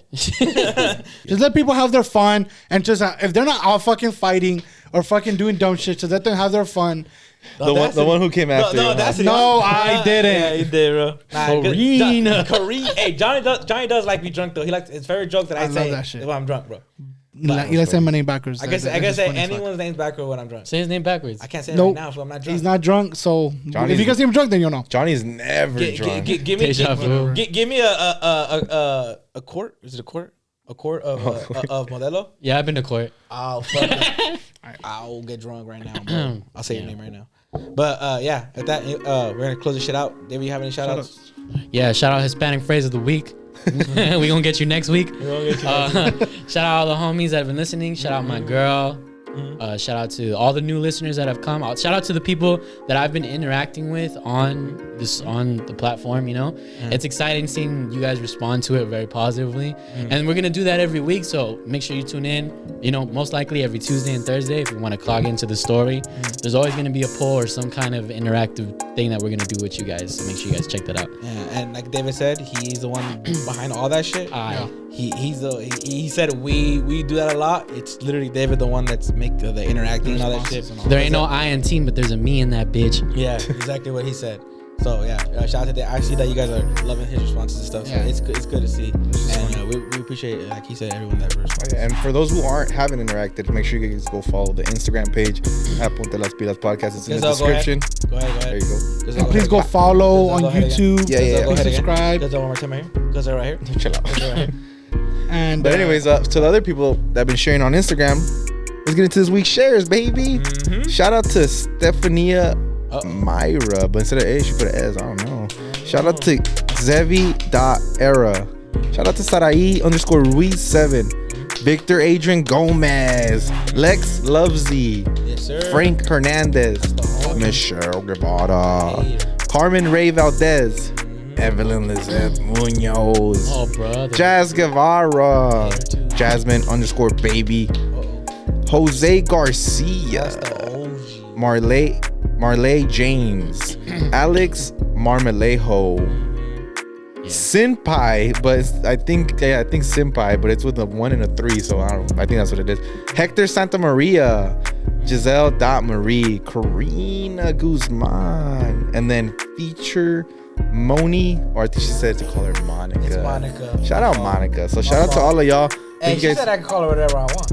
Just let people have their fun and just if they're not all fucking fighting or fucking doing dumb shit, just let them have their fun. The one who came after you. that's No, I didn't. Yeah, you did, bro. Karina. Hey, Johnny does like me drunk though. He likes his favorite joke that I love say that shit. when I'm drunk, bro. Let's say my name backwards. I guess That's say funny as fuck. anyone's name's backwards when I'm drunk. Say his name backwards. I can't say it Nope. right now, so I'm not drunk. He's not drunk, so Johnny's- if you guys see him drunk, then you'll know. Johnny's never drunk. Give me Deja vu. give me a quart. Is it a quart? A quart of Modelo. Yeah, I've been to court. I'll fucking I'll get drunk right now, bro. I'll say your name right now. But yeah, at that we're gonna close this shit out. David, you have any shout outs? Yeah, shout out Hispanic phrase of the week. We gonna get you next week. Shout out all the homies that have been listening. Shout out my girl. Shout out to all the new listeners that have come. Shout out to the people that I've been interacting with on the platform. You know, it's exciting seeing you guys respond to it very positively, and we're gonna do that every week. So make sure you tune in. You know, most likely every Tuesday and Thursday if you want to clog into the story. There's always gonna be a poll or some kind of interactive thing that we're gonna do with you guys. So make sure you guys check that out. Yeah, and like David said, he's the one behind all that shit. He said we do that a lot. It's literally David the one that's make the interacting and all that shit. There ain't no I in team, but there's a me in that bitch. Yeah, exactly what he said. So yeah, shout out to that. I see that you guys are loving his responses and stuff. So Yeah. it's good to see, and we appreciate it. Like he said, everyone that responds. And for those who haven't interacted, make sure you guys go follow the Instagram page at Ponte Las Pilas Podcast. It's in the description. Go ahead. There you go. And please go follow on Go ahead again. YouTube. Yeah. Go ahead again. Subscribe. Goes one more time right here. Goes right here. Chill out. Goes right here. And But anyways, to the other people that have been sharing on Instagram, let's get into this week's shares, baby. Shout out to Stephania Myra, but instead of A, she put an S. I don't know. Shout out to Zevi.era. Shout out to Sarai_Ruiz7. Victor Adrian Gomez. Lex Lovesy. Yes, sir. Frank Hernandez. Michelle Guevara. Carmen Ray Valdez. Evelyn Lizette Munoz. Oh, brother. Jazz Guevara. Jasmine_baby. Jose Garcia. That's the OG. Marley James. Alex Marmalejo. Senpai, but I think Senpai, but it's with a 1 and a 3, so I think that's what it is. Hector Santa Maria. Giselle.Marie, Karina Guzman, and then feature Moni, or I think she said to call her Monica. It's Monica. Shout out Monica. So shout out to all of y'all. Hey, she said I can call her whatever I want.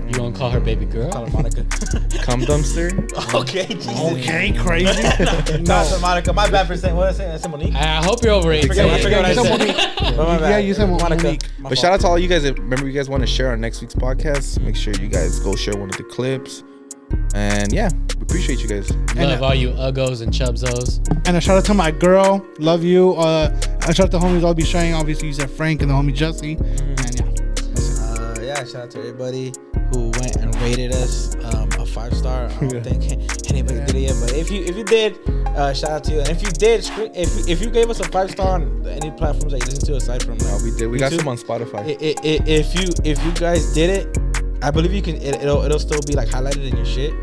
You gonna call her baby girl? Call her Monica. Cum dumpster. Okay, Jesus. Okay, crazy. No, so Monica. My bad for saying what I said. I said Monique. I hope you're over 18. I forget what I said. But my bad. Yeah, you said Monica. Monique. My But fault. shout out to all you guys. Remember, you guys want to share our next week's podcast? Make sure you guys go share one of the clips. And yeah, we appreciate you guys. Love all you uggos and chubzos. And a shout out to my girl. Love you. A shout out to homies I'll be sharing. Obviously, you said Frank and the homie Jesse. And yeah. Yeah, shout out to everybody who went and rated us a 5-star. I don't think anybody did it yet, but if you did, shout out to you. And if you did, if you gave us a 5-star on any platforms that you listen to aside from We did. We got YouTube, some on Spotify. If you guys did it, I believe you can. It'll still be like highlighted in your shit.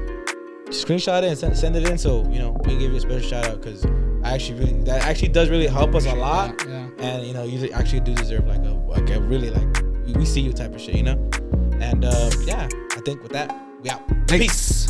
Screenshot it and send it in, so you know we can give you a special shout out because that actually does really help us a lot. Yeah. And you know you actually do deserve like a really we see you type of shit, you know. And yeah, I think with that we out. Peace.